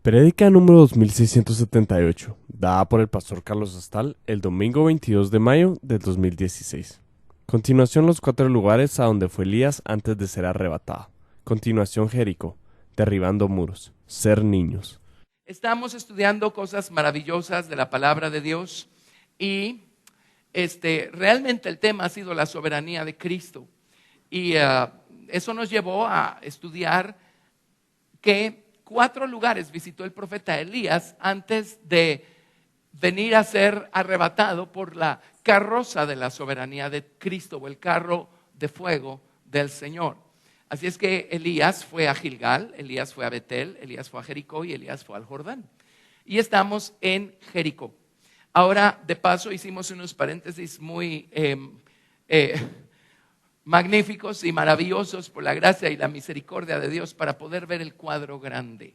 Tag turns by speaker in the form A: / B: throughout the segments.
A: Prédica número 2678, dada por el pastor Carlos Astal el domingo 22 de mayo del 2016. Continuación los 4 lugares a donde fue Elías antes de ser arrebatado. Continuación Jericó, derribando muros, ser niños.
B: Estamos estudiando cosas maravillosas de la palabra de Dios y realmente el tema ha sido la soberanía de Cristo. Y eso nos llevó a estudiar que 4 lugares visitó el profeta Elías antes de venir a ser arrebatado por la carroza de la soberanía de Cristo o el carro de fuego del Señor. Así es que Elías fue a Gilgal, Elías fue a Betel, Elías fue a Jericó y Elías fue al Jordán. Y estamos en Jericó. Ahora, de paso, hicimos unos paréntesis muy magníficos y maravillosos por la gracia y la misericordia de Dios para poder ver el cuadro grande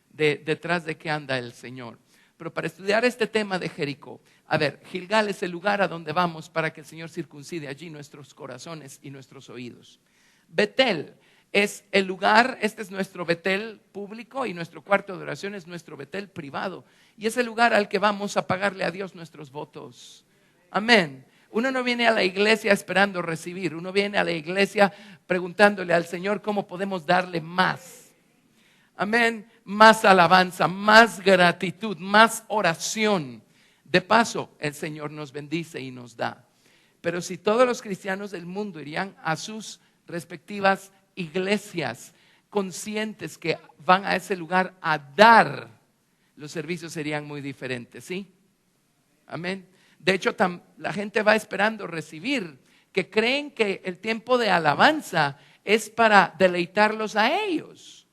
B: detrás de qué anda el Señor. Pero para estudiar este tema de Jericó, a ver, Gilgal es el lugar a donde vamos para que el Señor circuncide allí nuestros corazones y nuestros oídos. Betel es el lugar, este es nuestro Betel público y nuestro cuarto de oración es nuestro Betel privado. Y es el lugar al que vamos a pagarle a Dios nuestros votos. Amén. Uno no viene a la iglesia esperando recibir, uno viene a la iglesia preguntándole al Señor cómo podemos darle más. Amén, más alabanza, más gratitud, más oración. De paso, el Señor nos bendice y nos da. Pero si todos los cristianos del mundo irían a sus respectivas iglesias conscientes que van a ese lugar a dar, los servicios serían muy diferentes, ¿sí? Amén. De hecho, la gente va esperando recibir, que creen que el tiempo de alabanza es para deleitarlos a ellos.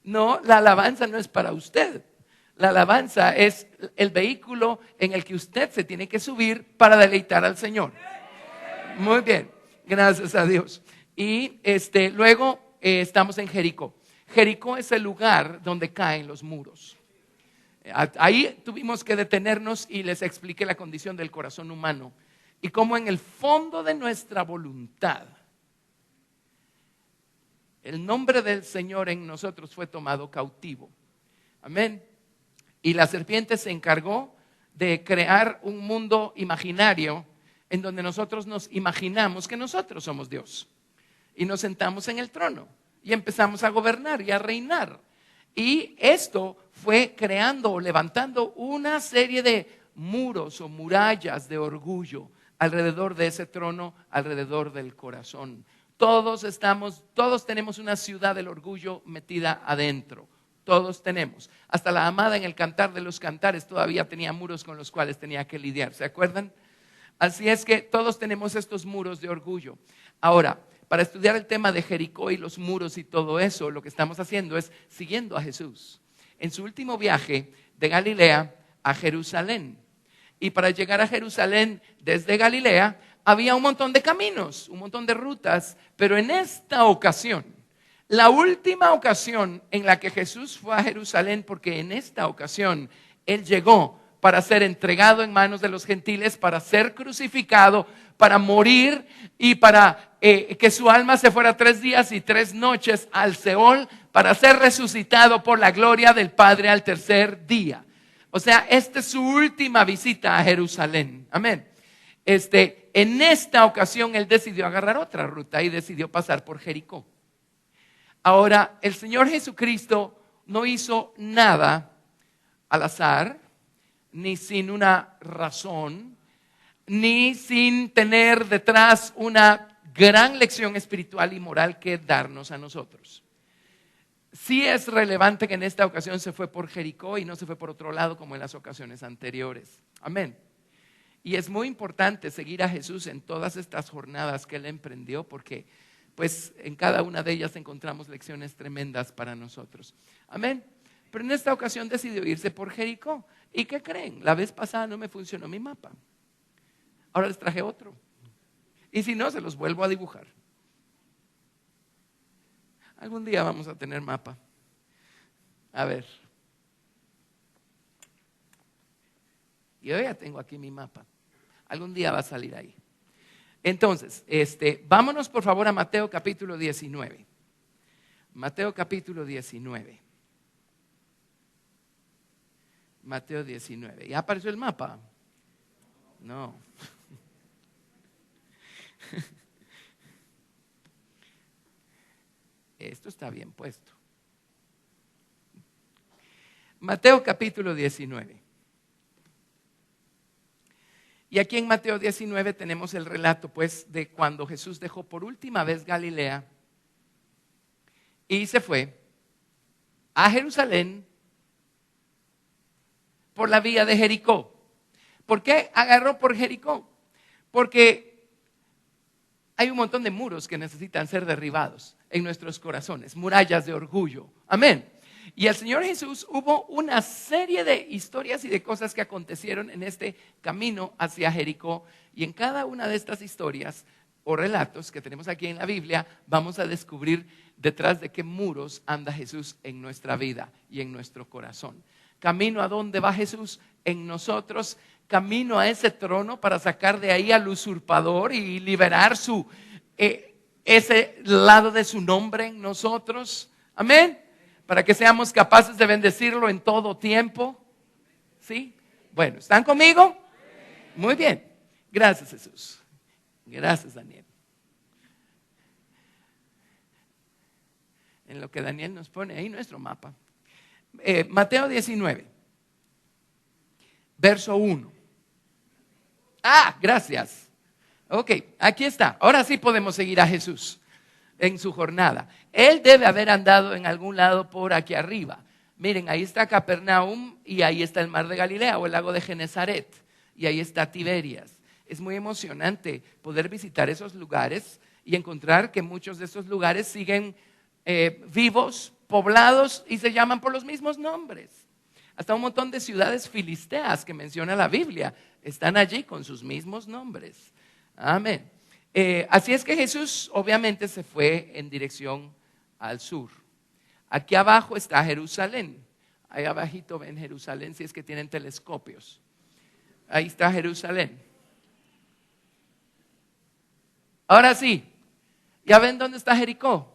B: No, la alabanza no es para usted. La alabanza es el vehículo en el que usted se tiene que subir para deleitar al Señor. Muy bien, gracias a Dios. Y luego estamos en Jericó. Jericó es el lugar donde caen los muros. Ahí tuvimos que detenernos y les expliqué la condición del corazón humano y cómo en el fondo de nuestra voluntad el nombre del Señor en nosotros fue tomado cautivo. Amén. Y la serpiente se encargó de crear un mundo imaginario en donde nosotros nos imaginamos que nosotros somos Dios y nos sentamos en el trono y empezamos a gobernar y a reinar. Y esto fue creando o levantando una serie de muros o murallas de orgullo alrededor de ese trono, alrededor del corazón. Todos tenemos una ciudad del orgullo metida adentro. Todos tenemos. Hasta la amada en el Cantar de los Cantares todavía tenía muros con los cuales tenía que lidiar. ¿Se acuerdan? Así es que todos tenemos estos muros de orgullo. Ahora, para estudiar el tema de Jericó y los muros y todo eso, lo que estamos haciendo es siguiendo a Jesús en su último viaje de Galilea a Jerusalén. Y para llegar a Jerusalén desde Galilea había un montón de caminos, un montón de rutas, pero en esta ocasión, la última ocasión en la que Jesús fue a Jerusalén, porque en esta ocasión Él llegó para ser entregado en manos de los gentiles, para ser crucificado, para morir y para que su alma se fuera 3 días y 3 noches al Seol, para ser resucitado por la gloria del Padre al tercer día. O sea, esta es su última visita a Jerusalén. Amén. En esta ocasión Él decidió agarrar otra ruta y decidió pasar por Jericó. Ahora, el Señor Jesucristo no hizo nada al azar, ni sin una razón, ni sin tener detrás una gran lección espiritual y moral que darnos a nosotros. Sí es relevante que en esta ocasión se fue por Jericó y no se fue por otro lado como en las ocasiones anteriores. Amén. Y es muy importante seguir a Jesús en todas estas jornadas que Él emprendió porque pues en cada una de ellas encontramos lecciones tremendas para nosotros. Amén. Pero en esta ocasión decidió irse por Jericó. ¿Y qué creen? La vez pasada no me funcionó mi mapa. Ahora les traje otro. Y si no, se los vuelvo a dibujar. Algún día vamos a tener mapa. A ver. Yo ya tengo aquí mi mapa. Algún día va a salir ahí. Entonces, vámonos por favor a Mateo capítulo 19. Mateo capítulo 19. Mateo 19. ¿Ya apareció el mapa? No. Esto está bien puesto. Mateo capítulo 19. Y aquí en Mateo 19 tenemos el relato, pues, de cuando Jesús dejó por última vez Galilea y se fue a Jerusalén por la vía de Jericó. ¿Por qué agarró por Jericó? Porque hay un montón de muros que necesitan ser derribados en nuestros corazones, murallas de orgullo. Amén. Y el Señor Jesús, hubo una serie de historias y de cosas que acontecieron en este camino hacia Jericó. Y en cada una de estas historias o relatos que tenemos aquí en la Biblia, vamos a descubrir detrás de qué muros anda Jesús en nuestra vida y en nuestro corazón. Camino a dónde va Jesús en nosotros, camino a ese trono para sacar de ahí al usurpador y liberar ese lado de su nombre en nosotros. Amén. Para que seamos capaces de bendecirlo en todo tiempo. ¿Sí? Bueno, ¿están conmigo? Muy bien. Gracias, Jesús. Gracias, Daniel. En lo que Daniel nos pone ahí nuestro mapa. Mateo 19, verso 1. Gracias. Ok, aquí está. Ahora sí podemos seguir a Jesús en su jornada. Él debe haber andado en algún lado por aquí arriba. Miren, ahí está Capernaum y ahí está el mar de Galilea o el lago de Genezaret. Y ahí está Tiberias. Es muy emocionante poder visitar esos lugares y encontrar que muchos de esos lugares siguen vivos, poblados y se llaman por los mismos nombres. Hasta un montón de ciudades filisteas que menciona la Biblia están allí con sus mismos nombres. Amén. Así es que Jesús obviamente se fue en dirección al sur. Aquí abajo está Jerusalén. Ahí abajito ven Jerusalén si es que tienen telescopios. Ahí está Jerusalén. Ahora sí, ¿ya ven dónde está Jericó?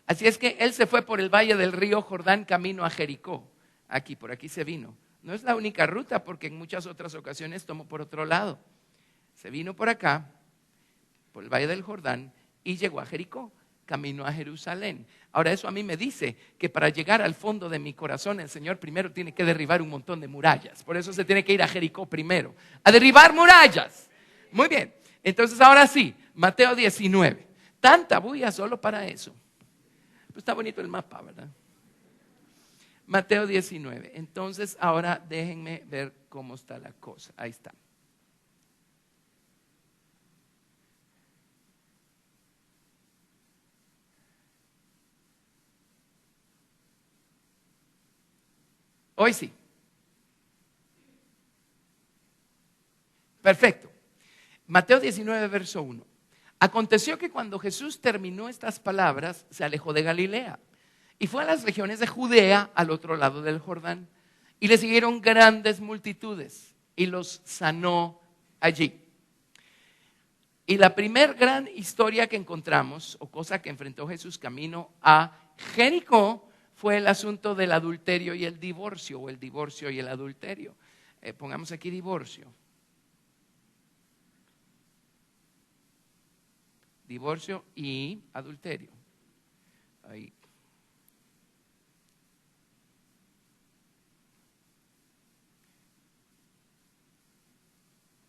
B: Así es que él se fue por el valle del río Jordán camino a Jericó. Aquí, por aquí se vino. No es la única ruta porque en muchas otras ocasiones tomó por otro lado. Se vino por acá, por el valle del Jordán y llegó a Jericó, camino a Jerusalén. Ahora eso a mí me dice que para llegar al fondo de mi corazón el Señor primero tiene que derribar un montón de murallas. Por eso se tiene que ir a Jericó primero, a derribar murallas. Muy bien, entonces ahora sí, Mateo 19. Tanta bulla solo para eso. Pues está bonito el mapa, ¿verdad? Mateo 19. Entonces ahora déjenme ver cómo está la cosa. Ahí está. Hoy sí. Perfecto. Mateo 19, verso 1. Aconteció que cuando Jesús terminó estas palabras, se alejó de Galilea y fue a las regiones de Judea, al otro lado del Jordán, y le siguieron grandes multitudes y los sanó allí. Y la primer gran historia que encontramos, o cosa que enfrentó Jesús camino a Jericó, fue el asunto del adulterio y el divorcio, o el divorcio y el adulterio. Pongamos aquí divorcio. Divorcio y adulterio. Ahí.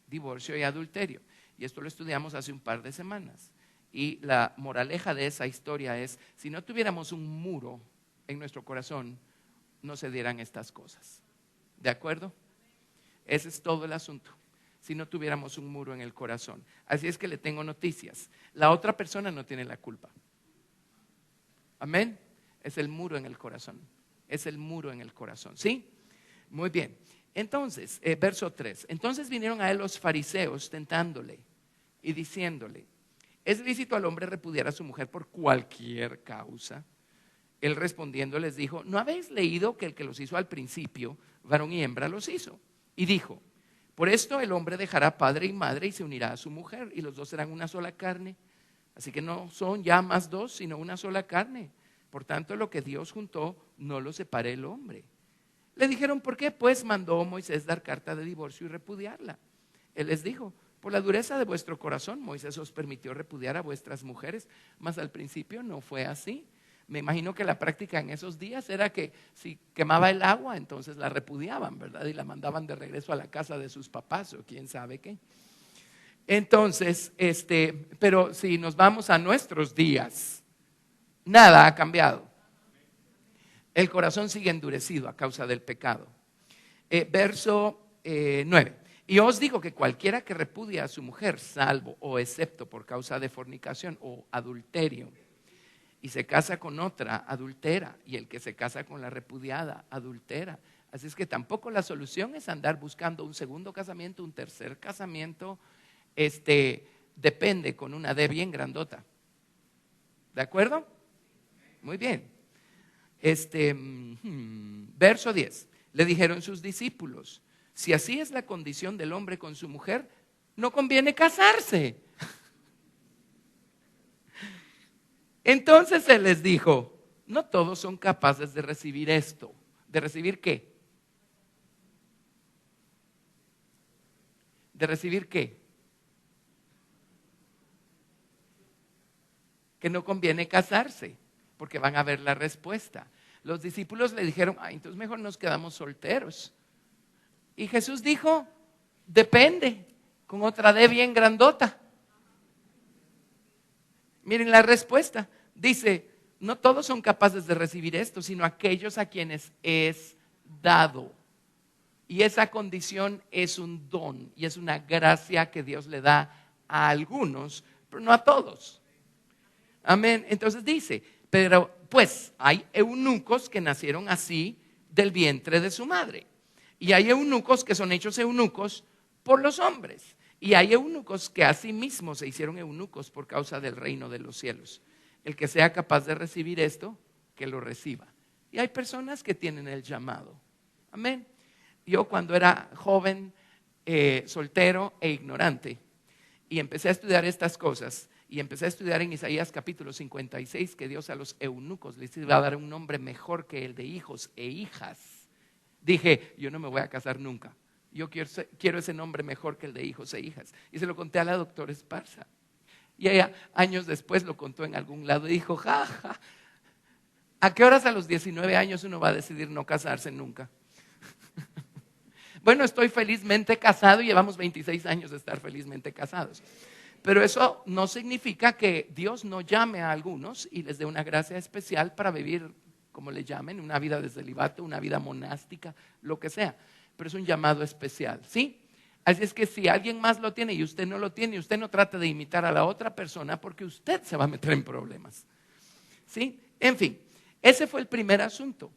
B: Divorcio y adulterio. Y esto lo estudiamos hace un par de semanas. Y la moraleja de esa historia es, si no tuviéramos un muro en nuestro corazón, no se dieran estas cosas. ¿De acuerdo? Ese es todo el asunto. Si no tuviéramos un muro en el corazón. Así es que le tengo noticias. La otra persona no tiene la culpa. Amén. Es el muro en el corazón. Es el muro en el corazón. ¿Sí? Muy bien. Entonces, verso 3. Entonces vinieron a él los fariseos tentándole y diciéndole, ¿es lícito al hombre repudiar a su mujer por cualquier causa? Él respondiendo les dijo, ¿no habéis leído que el que los hizo al principio, varón y hembra los hizo? Y dijo, por esto el hombre dejará padre y madre y se unirá a su mujer y los dos serán una sola carne. Así que no son ya más dos, sino una sola carne. Por tanto, lo que Dios juntó, no lo separe el hombre. Le dijeron, ¿por qué? Pues mandó Moisés dar carta de divorcio y repudiarla. Él les dijo, por la dureza de vuestro corazón, Moisés os permitió repudiar a vuestras mujeres, mas al principio no fue así. Me imagino que la práctica en esos días era que si quemaba el agua, entonces la repudiaban, ¿verdad? Y la mandaban de regreso a la casa de sus papás o quién sabe qué. Entonces, pero si nos vamos a nuestros días, nada ha cambiado. El corazón sigue endurecido a causa del pecado. Verso 9. Y os digo que cualquiera que repudia a su mujer, salvo o excepto por causa de fornicación o adulterio, y se casa con otra, adultera, y el que se casa con la repudiada, adultera. Así es que tampoco la solución es andar buscando un segundo casamiento, un tercer casamiento, depende con una D bien grandota. ¿De acuerdo? Muy bien. Verso 10. Le dijeron sus discípulos, si así es la condición del hombre con su mujer, no conviene casarse. Entonces él les dijo, no todos son capaces de recibir esto. ¿De recibir qué? ¿De recibir qué? Que no conviene casarse, porque van a ver la respuesta. Los discípulos le dijeron, entonces mejor nos quedamos solteros. Y Jesús dijo, depende, con otra D bien grandota. Miren la respuesta. Dice, no todos son capaces de recibir esto, sino aquellos a quienes es dado. Y esa condición es un don y es una gracia que Dios le da a algunos, pero no a todos. Amén. Entonces dice, pero pues hay eunucos que nacieron así del vientre de su madre. Y hay eunucos que son hechos eunucos por los hombres. Y hay eunucos que a sí mismos se hicieron eunucos por causa del reino de los cielos. El que sea capaz de recibir esto, que lo reciba. Y hay personas que tienen el llamado. Amén. Yo cuando era joven, soltero e ignorante, y empecé a estudiar estas cosas, y empecé a estudiar en Isaías capítulo 56, que Dios a los eunucos les iba a dar un nombre mejor que el de hijos e hijas. Dije, yo no me voy a casar nunca. Yo quiero ese nombre mejor que el de hijos e hijas. Y se lo conté a la doctora Esparza. Y ella años después lo contó en algún lado y dijo, ja, ¿a qué horas a los 19 años uno va a decidir no casarse nunca? Bueno, estoy felizmente casado y llevamos 26 años de estar felizmente casados. Pero eso no significa que Dios no llame a algunos y les dé una gracia especial para vivir, como le llamen, una vida de celibato, una vida monástica, lo que sea. Pero es un llamado especial, ¿sí? Así es que si alguien más lo tiene y usted no lo tiene, usted no trate de imitar a la otra persona porque usted se va a meter en problemas, ¿sí? En fin, ese fue el primer asunto,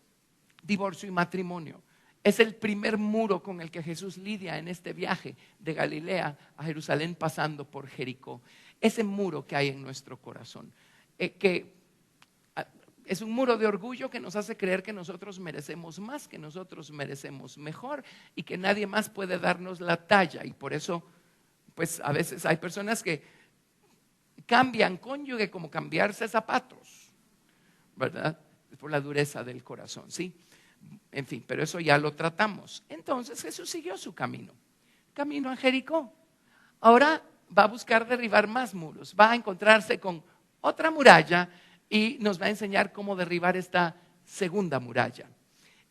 B: divorcio y matrimonio. Es el primer muro con el que Jesús lidia en este viaje de Galilea a Jerusalén pasando por Jericó. Ese muro que hay en nuestro corazón, que es un muro de orgullo que nos hace creer que nosotros merecemos más, que nosotros merecemos mejor y que nadie más puede darnos la talla. Y por eso, pues a veces hay personas que cambian cónyuge como cambiarse zapatos, ¿verdad? Por la dureza del corazón, ¿sí? En fin, pero eso ya lo tratamos. Entonces Jesús siguió su camino a Jericó. Ahora va a buscar derribar más muros, va a encontrarse con otra muralla y nos va a enseñar cómo derribar esta segunda muralla.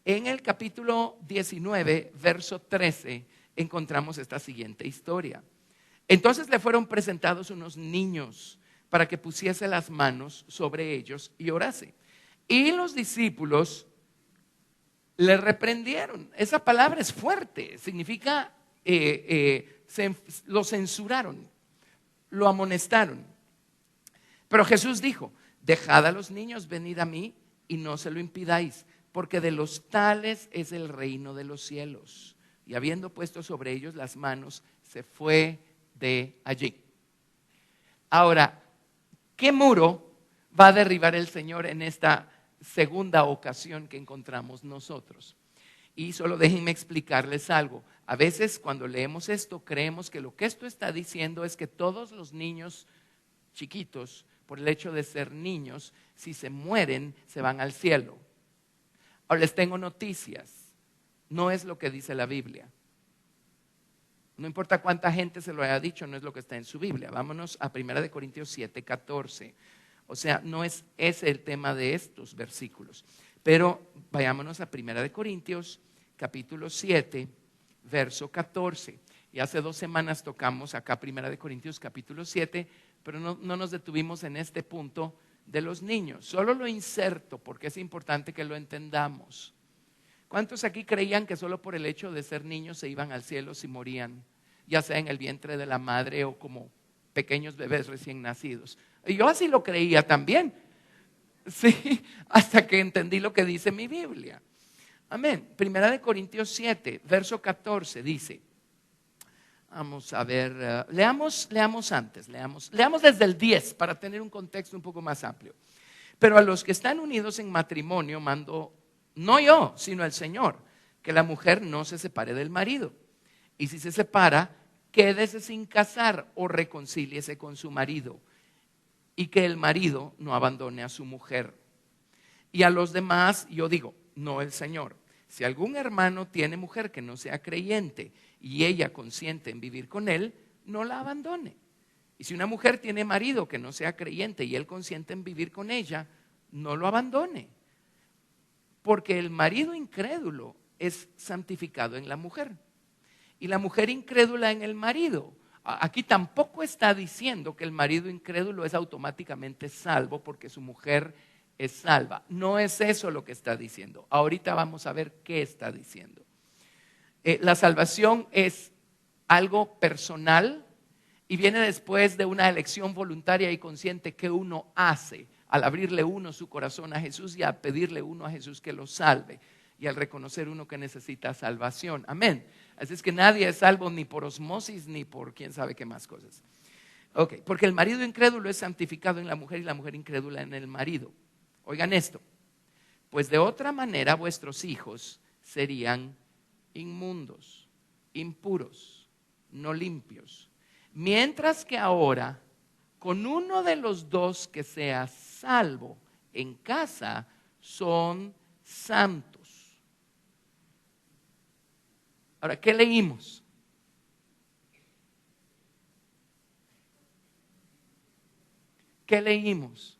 B: En el capítulo 19, verso 13, encontramos esta siguiente historia. Entonces le fueron presentados unos niños para que pusiese las manos sobre ellos y orase. Y los discípulos le reprendieron. Esa palabra es fuerte, significa lo censuraron, lo amonestaron. Pero Jesús dijo, dejad a los niños, venid a mí y no se lo impidáis, porque de los tales es el reino de los cielos. Y habiendo puesto sobre ellos las manos, se fue de allí. Ahora, ¿qué muro va a derribar el Señor en esta segunda ocasión que encontramos nosotros? Y solo déjenme explicarles algo. A veces cuando leemos esto creemos que lo que esto está diciendo es que todos los niños chiquitos por el hecho de ser niños, si se mueren, se van al cielo. Ahora les tengo noticias. No es lo que dice la Biblia. No importa cuánta gente se lo haya dicho, no es lo que está en su Biblia. Vámonos a 1 Corintios 7, 14. O sea, no es ese el tema de estos versículos. Pero vayámonos a 1 Corintios capítulo 7, verso 14. Y hace 2 semanas tocamos acá 1 Corintios capítulo 7, pero no nos detuvimos en este punto de los niños. Solo lo inserto porque es importante que lo entendamos. ¿Cuántos aquí creían que solo por el hecho de ser niños se iban al cielo si morían, ya sea en el vientre de la madre o como pequeños bebés recién nacidos? Y yo así lo creía también, sí, hasta que entendí lo que dice mi Biblia. Amén. 1 Corintios 7, verso 14 dice, vamos a ver, leamos desde el 10 para tener un contexto un poco más amplio. Pero a los que están unidos en matrimonio mando, no yo, sino el Señor, que la mujer no se separe del marido. Y si se separa, quédese sin casar o reconcíliese con su marido. Y que el marido no abandone a su mujer. Y a los demás, yo digo, no el Señor. Si algún hermano tiene mujer que no sea creyente y ella consiente en vivir con él, no la abandone. Y si una mujer tiene marido que no sea creyente y él consiente en vivir con ella, no lo abandone. Porque el marido incrédulo es santificado en la mujer y la mujer incrédula en el marido. Aquí tampoco está diciendo que el marido incrédulo es automáticamente salvo porque su mujer es salva. No es eso lo que está diciendo. Ahorita vamos a ver qué está diciendo. La salvación es algo personal y viene después de una elección voluntaria y consciente que uno hace al abrirle uno su corazón a Jesús y a pedirle uno a Jesús que lo salve y al reconocer uno que necesita salvación. Amén. Así es que nadie es salvo ni por osmosis ni por quién sabe qué más cosas. Ok, porque el marido incrédulo es santificado en la mujer y la mujer incrédula en el marido. Oigan esto, pues de otra manera vuestros hijos serían inmundos, impuros, no limpios, mientras que ahora con uno de los dos que sea salvo en casa son santos. Ahora, ¿qué leímos? ¿Qué leímos?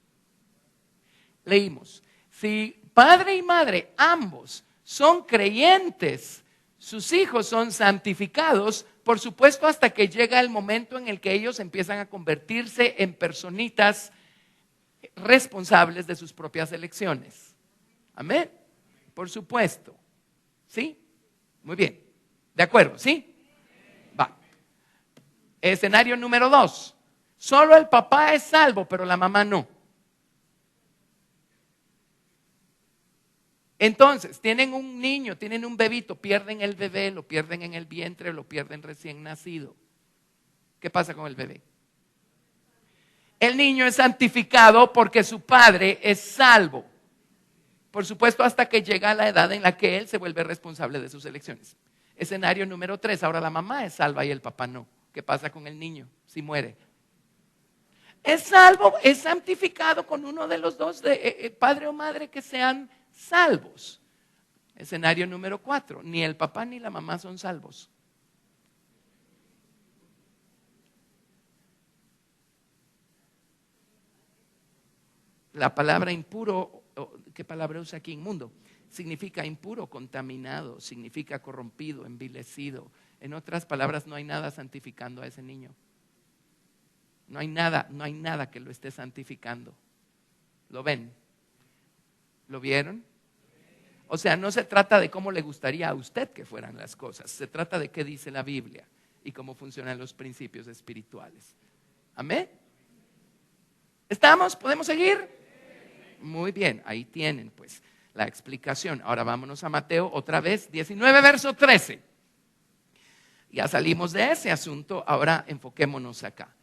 B: Leímos, si padre y madre ambos son creyentes, sus hijos son santificados, por supuesto hasta que llega el momento en el que ellos empiezan a convertirse en personitas responsables de sus propias elecciones. Amén. Por supuesto. ¿Sí? Muy bien. ¿De acuerdo? ¿Sí? Va. Escenario número 2. Solo el papá es salvo, pero la mamá no. Entonces, tienen un niño, tienen un bebito, pierden el bebé, lo pierden en el vientre, lo pierden recién nacido. ¿Qué pasa con el bebé? El niño es santificado porque su padre es salvo. Por supuesto, hasta que llega a la edad en la que él se vuelve responsable de sus elecciones. Escenario número 3, ahora la mamá es salva y el papá no. ¿Qué pasa con el niño si muere? Es salvo, es santificado con uno de los dos, padre o madre que sean salvos. Escenario número 4, ni el papá ni la mamá son salvos. La palabra impuro, ¿qué palabra usa aquí? Inmundo. Significa impuro, contaminado, significa corrompido, envilecido. En otras palabras, no hay nada santificando a ese niño. No hay nada que lo esté santificando. ¿Lo ven? ¿Lo vieron? O sea, no se trata de cómo le gustaría a usted que fueran las cosas. Se trata de qué dice la Biblia y cómo funcionan los principios espirituales. ¿Amén? ¿Estamos? ¿Podemos seguir? Muy bien, ahí tienen pues la explicación. Ahora vámonos a Mateo otra vez, 19, verso 13. Ya salimos de ese asunto, ahora enfoquémonos acá.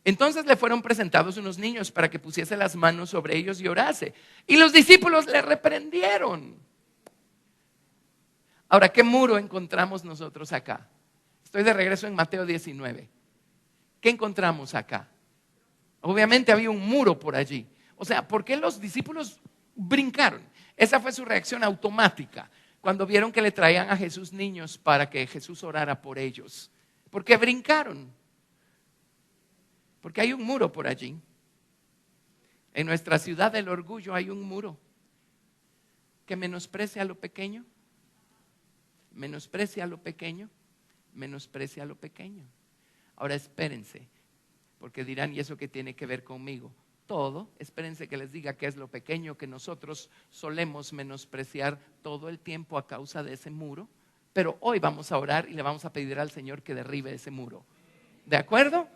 B: Entonces le fueron presentados unos niños para que pusiese las manos sobre ellos y orase. Y los discípulos le reprendieron. Ahora, ¿qué muro encontramos nosotros acá? Estoy de regreso en Mateo 19. ¿Qué encontramos acá? Obviamente había un muro por allí. O sea, ¿por qué los discípulos brincaron? Esa fue su reacción automática cuando vieron que le traían a Jesús niños para que Jesús orara por ellos. ¿Por qué brincaron? Porque hay un muro por allí. En nuestra ciudad del orgullo hay un muro que menosprecia lo pequeño, menosprecia lo pequeño, menosprecia lo pequeño. Ahora espérense, porque dirán, ¿y eso qué tiene que ver conmigo? Todo, espérense que les diga qué es lo pequeño que nosotros solemos menospreciar todo el tiempo a causa de ese muro. Pero hoy vamos a orar y le vamos a pedir al Señor que derribe ese muro. ¿De acuerdo?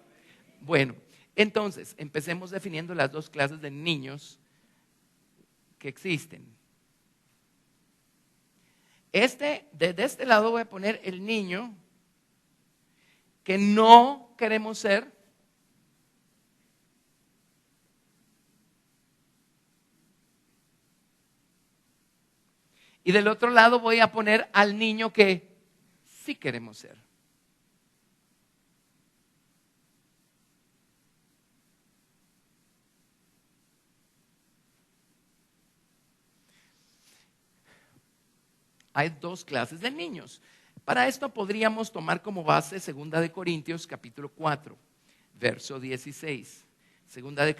B: Bueno, entonces empecemos definiendo las dos clases de niños que existen. De este lado voy a poner el niño que no queremos ser. Y del otro lado voy a poner al niño que sí queremos ser. Hay dos clases de niños. Para esto podríamos tomar como base 2 Corintios capítulo 4, verso 16. 2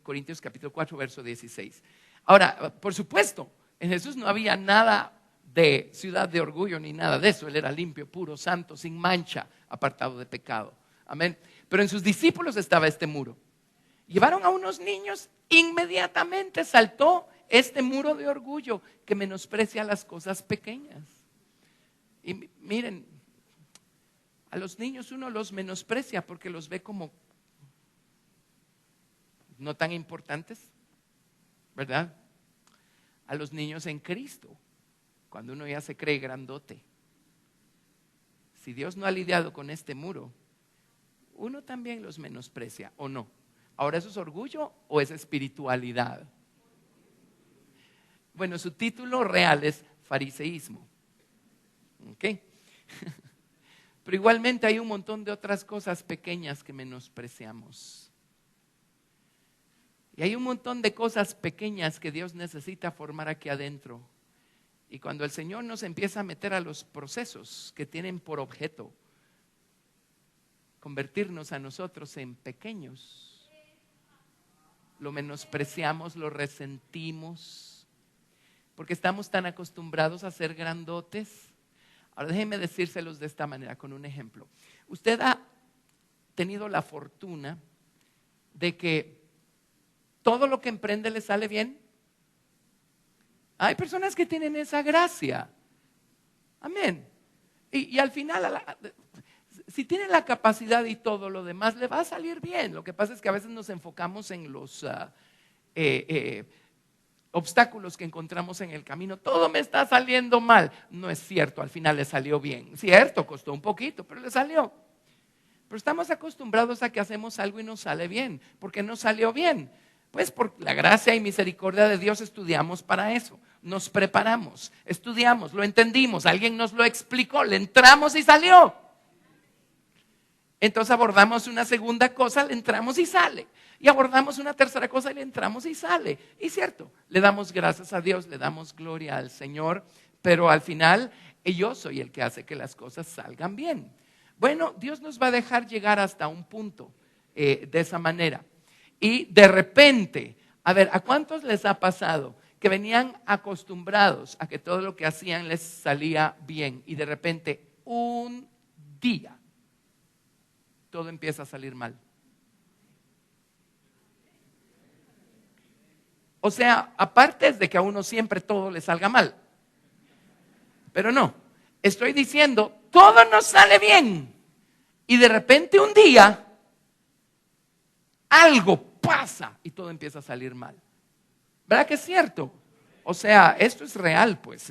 B: Corintios capítulo 4, verso 16. Ahora, por supuesto, en Jesús no había nada de ciudad de orgullo ni nada de eso. Él era limpio, puro, santo, sin mancha, apartado de pecado. Amén. Pero en sus discípulos estaba este muro. Llevaron a unos niños, inmediatamente saltó este muro de orgullo que menosprecia las cosas pequeñas. Y miren, a los niños uno los menosprecia porque los ve como no tan importantes, ¿verdad? A los niños en Cristo, cuando uno ya se cree grandote. Si Dios no ha lidiado con este muro, uno también los menosprecia, ¿o no? Ahora, ¿eso es orgullo o es espiritualidad? Bueno, su título real es fariseísmo. ¿Ok? Pero igualmente hay un montón de otras cosas pequeñas que menospreciamos. Y hay un montón de cosas pequeñas que Dios necesita formar aquí adentro. Y cuando el Señor nos empieza a meter a los procesos que tienen por objeto convertirnos a nosotros en pequeños, lo menospreciamos, lo resentimos, porque estamos tan acostumbrados a ser grandotes. Ahora déjenme decírselos de esta manera, con un ejemplo. Usted ha tenido la fortuna de que todo lo que emprende le sale bien. Hay personas que tienen esa gracia. Amén. Y al final, si tiene la capacidad y todo lo demás, le va a salir bien. Lo que pasa es que a veces nos enfocamos en los obstáculos que encontramos en el camino. Todo me está saliendo mal. No es cierto, al final le salió bien. Cierto, costó un poquito, pero le salió. Pero estamos acostumbrados a que hacemos algo y nos sale bien. ¿Por qué no salió bien? Pues por la gracia y misericordia de Dios estudiamos para eso. Nos preparamos, estudiamos, lo entendimos, alguien nos lo explicó, le entramos y salió. Entonces abordamos una segunda cosa, le entramos y sale. Y abordamos una tercera cosa y le entramos y sale. Y cierto, le damos gracias a Dios, le damos gloria al Señor, pero al final yo soy el que hace que las cosas salgan bien. Bueno, Dios nos va a dejar llegar hasta un punto de esa manera. Y de repente, a ver, ¿a cuántos les ha pasado que venían acostumbrados a que todo lo que hacían les salía bien y de repente un día todo empieza a salir mal? O sea, aparte de que a uno siempre todo le salga mal. Pero no, estoy diciendo, todo nos sale bien y de repente un día algo pasa y todo empieza a salir mal. ¿Verdad que es cierto? O sea, esto es real, pues.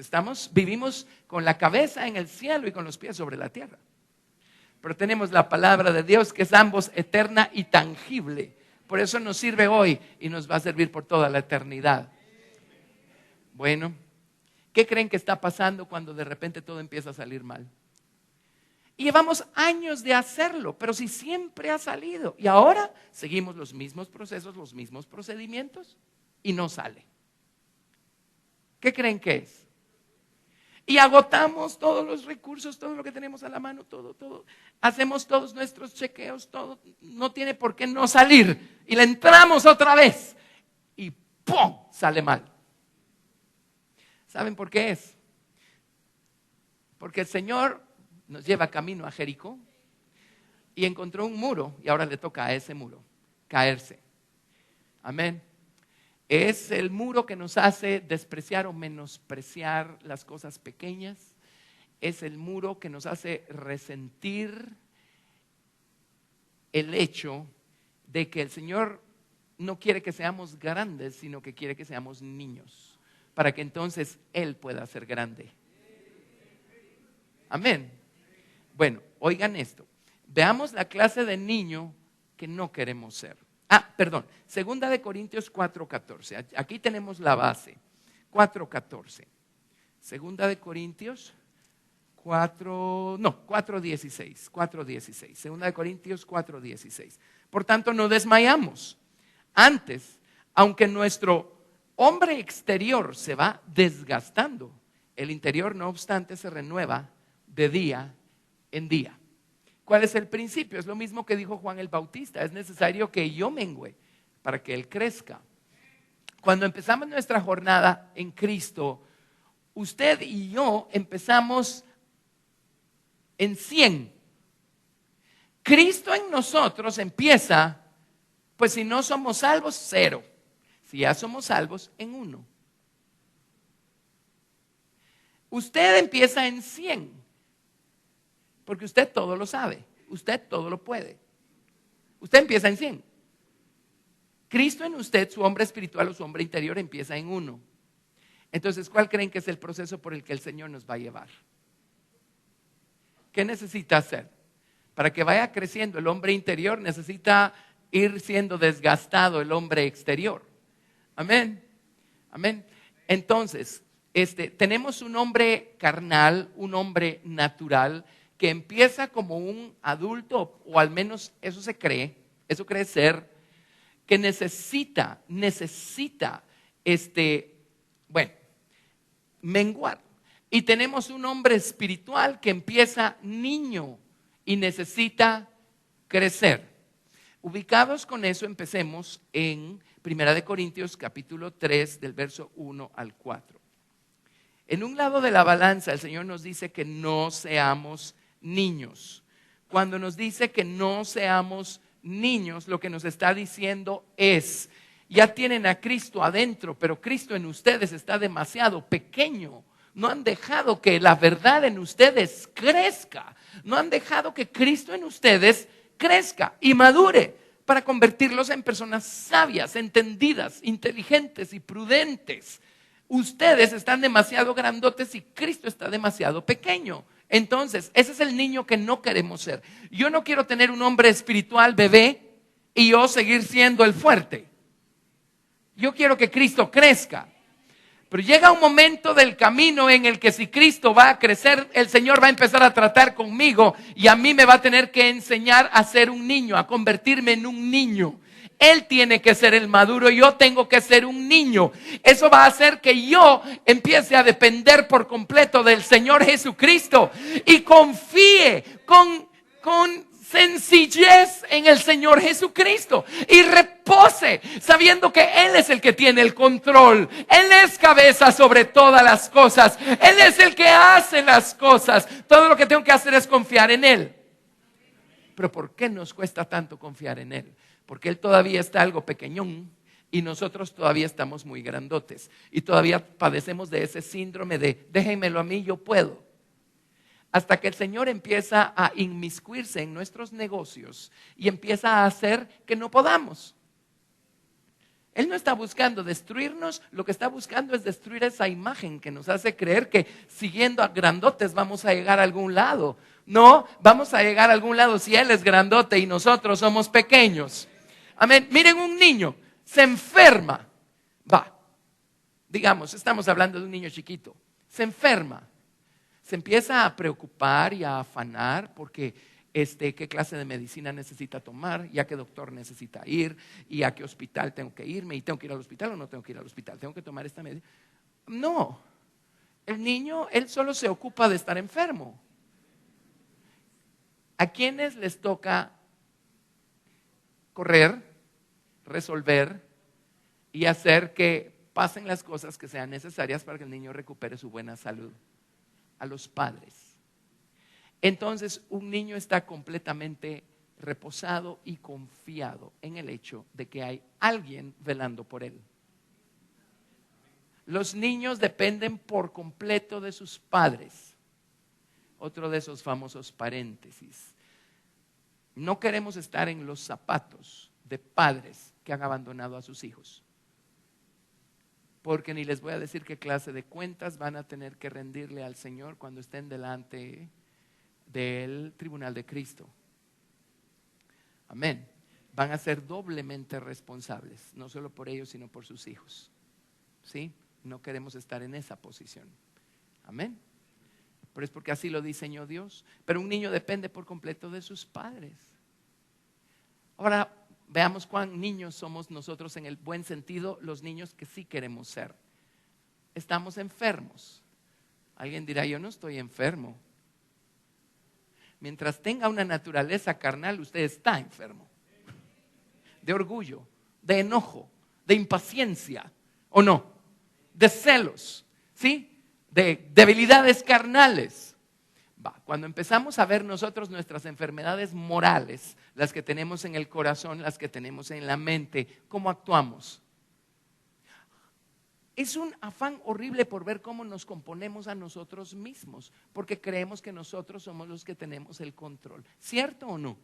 B: Vivimos con la cabeza en el cielo y con los pies sobre la tierra. Pero tenemos la palabra de Dios que es ambos eterna y tangible. Por eso nos sirve hoy y nos va a servir por toda la eternidad. Bueno, ¿qué creen que está pasando cuando de repente todo empieza a salir mal? Y llevamos años de hacerlo, pero si siempre ha salido. Y ahora seguimos los mismos procesos, los mismos procedimientos y no sale. ¿Qué creen que es? Y agotamos todos los recursos, todo lo que tenemos a la mano, todo. Hacemos todos nuestros chequeos, todo. No tiene por qué no salir. Y le entramos otra vez. Y ¡pum! Sale mal. ¿Saben por qué es? Porque el Señor nos lleva camino a Jericó y encontró un muro y ahora le toca a ese muro caerse. Amén. Es el muro que nos hace despreciar o menospreciar las cosas pequeñas. Es el muro que nos hace resentir el hecho de que el Señor no quiere que seamos grandes, sino que quiere que seamos niños, para que entonces Él pueda ser grande. Amén. Bueno, oigan esto. Veamos la clase de niño que no queremos ser. Perdón, 2 Corintios 4:14. Aquí tenemos la base. 4:14. 2 Corintios 4:16. 4:16. 2 Corintios 4:16. Por tanto, no desmayamos. Antes, aunque nuestro hombre exterior se va desgastando, el interior, no obstante, se renueva de día en día. ¿Cuál es el principio? Es lo mismo que dijo Juan el Bautista. Es necesario que yo mengüe para que Él crezca. Cuando empezamos nuestra jornada en Cristo, usted y yo empezamos en 100. Cristo en nosotros empieza, pues si no somos salvos, 0. Si ya somos salvos, en 1. Usted empieza en 100. Porque usted todo lo sabe, usted todo lo puede. Usted empieza en 100. Cristo en usted, su hombre espiritual o su hombre interior, empieza en 1. Entonces, ¿cuál creen que es el proceso por el que el Señor nos va a llevar? ¿Qué necesita hacer? Para que vaya creciendo el hombre interior, necesita ir siendo desgastado el hombre exterior. Amén. Amén. Entonces, tenemos un hombre carnal, un hombre natural, que empieza como un adulto, o al menos eso cree ser, que necesita, menguar. Y tenemos un hombre espiritual que empieza niño y necesita crecer. Ubicados con eso, empecemos en 1 Corintios capítulo 3, del verso 1 al 4. En un lado de la balanza, el Señor nos dice que no seamos niños. Cuando nos dice que no seamos niños, lo que nos está diciendo es: ya tienen a Cristo adentro, pero Cristo en ustedes está demasiado pequeño. No han dejado que la verdad en ustedes crezca. No han dejado que Cristo en ustedes crezca y madure para convertirlos en personas sabias, entendidas, inteligentes y prudentes. Ustedes están demasiado grandotes y Cristo está demasiado pequeño. Entonces, ese es el niño que no queremos ser. Yo no quiero tener un hombre espiritual bebé y yo seguir siendo el fuerte. Yo quiero que Cristo crezca. Pero llega un momento del camino en el que si Cristo va a crecer, el Señor va a empezar a tratar conmigo y a mí me va a tener que enseñar a ser un niño, a convertirme en un niño. Él tiene que ser el maduro, yo tengo que ser un niño. Eso va a hacer que yo empiece a depender por completo del Señor Jesucristo y confíe con sencillez en el Señor Jesucristo y repose sabiendo que Él es el que tiene el control. Él es cabeza sobre todas las cosas. Él es el que hace las cosas. Todo lo que tengo que hacer es confiar en Él. Pero ¿por qué nos cuesta tanto confiar en Él? Porque Él todavía está algo pequeñón y nosotros todavía estamos muy grandotes. Y todavía padecemos de ese síndrome de déjenmelo a mí, yo puedo. Hasta que el Señor empieza a inmiscuirse en nuestros negocios y empieza a hacer que no podamos. Él no está buscando destruirnos, lo que está buscando es destruir esa imagen que nos hace creer que siguiendo a grandotes vamos a llegar a algún lado. No, vamos a llegar a algún lado si Él es grandote y nosotros somos pequeños. Amén. Miren, un niño se enferma. Digamos, estamos hablando de un niño chiquito. Se enferma. se empieza a preocupar y a afanar porque qué clase de medicina necesita tomar, y a qué doctor necesita ir, y a qué hospital tengo que irme, y tengo que ir al hospital o no tengo que ir al hospital, tengo que tomar esta medicina. No, el niño, él solo se ocupa de estar enfermo. ¿A quiénes les toca correr, resolver y hacer que pasen las cosas que sean necesarias para que el niño recupere su buena salud? A los padres. Entonces, un niño está completamente reposado y confiado en el hecho de que hay alguien velando por él. Los niños dependen por completo de sus padres. Otro de esos famosos paréntesis. No queremos estar en los zapatos de padres que han abandonado a sus hijos. Porque ni les voy a decir qué clase de cuentas van a tener que rendirle al Señor cuando estén delante del tribunal de Cristo. Amén. Van a ser doblemente responsables, no solo por ellos, sino por sus hijos. ¿Sí? No queremos estar en esa posición. Amén. Pero es porque así lo diseñó Dios. Pero un niño depende por completo de sus padres. Ahora, veamos cuán niños somos nosotros en el buen sentido, los niños que sí queremos ser. Estamos enfermos. Alguien dirá, yo no estoy enfermo. Mientras tenga una naturaleza carnal, usted está enfermo. De orgullo, de enojo, de impaciencia, ¿o no? De celos, ¿sí? De debilidades carnales. Cuando empezamos a ver nosotros nuestras enfermedades morales, las que tenemos en el corazón, las que tenemos en la mente, ¿cómo actuamos? Es un afán horrible por ver cómo nos componemos a nosotros mismos, porque creemos que nosotros somos los que tenemos el control. ¿Cierto o no?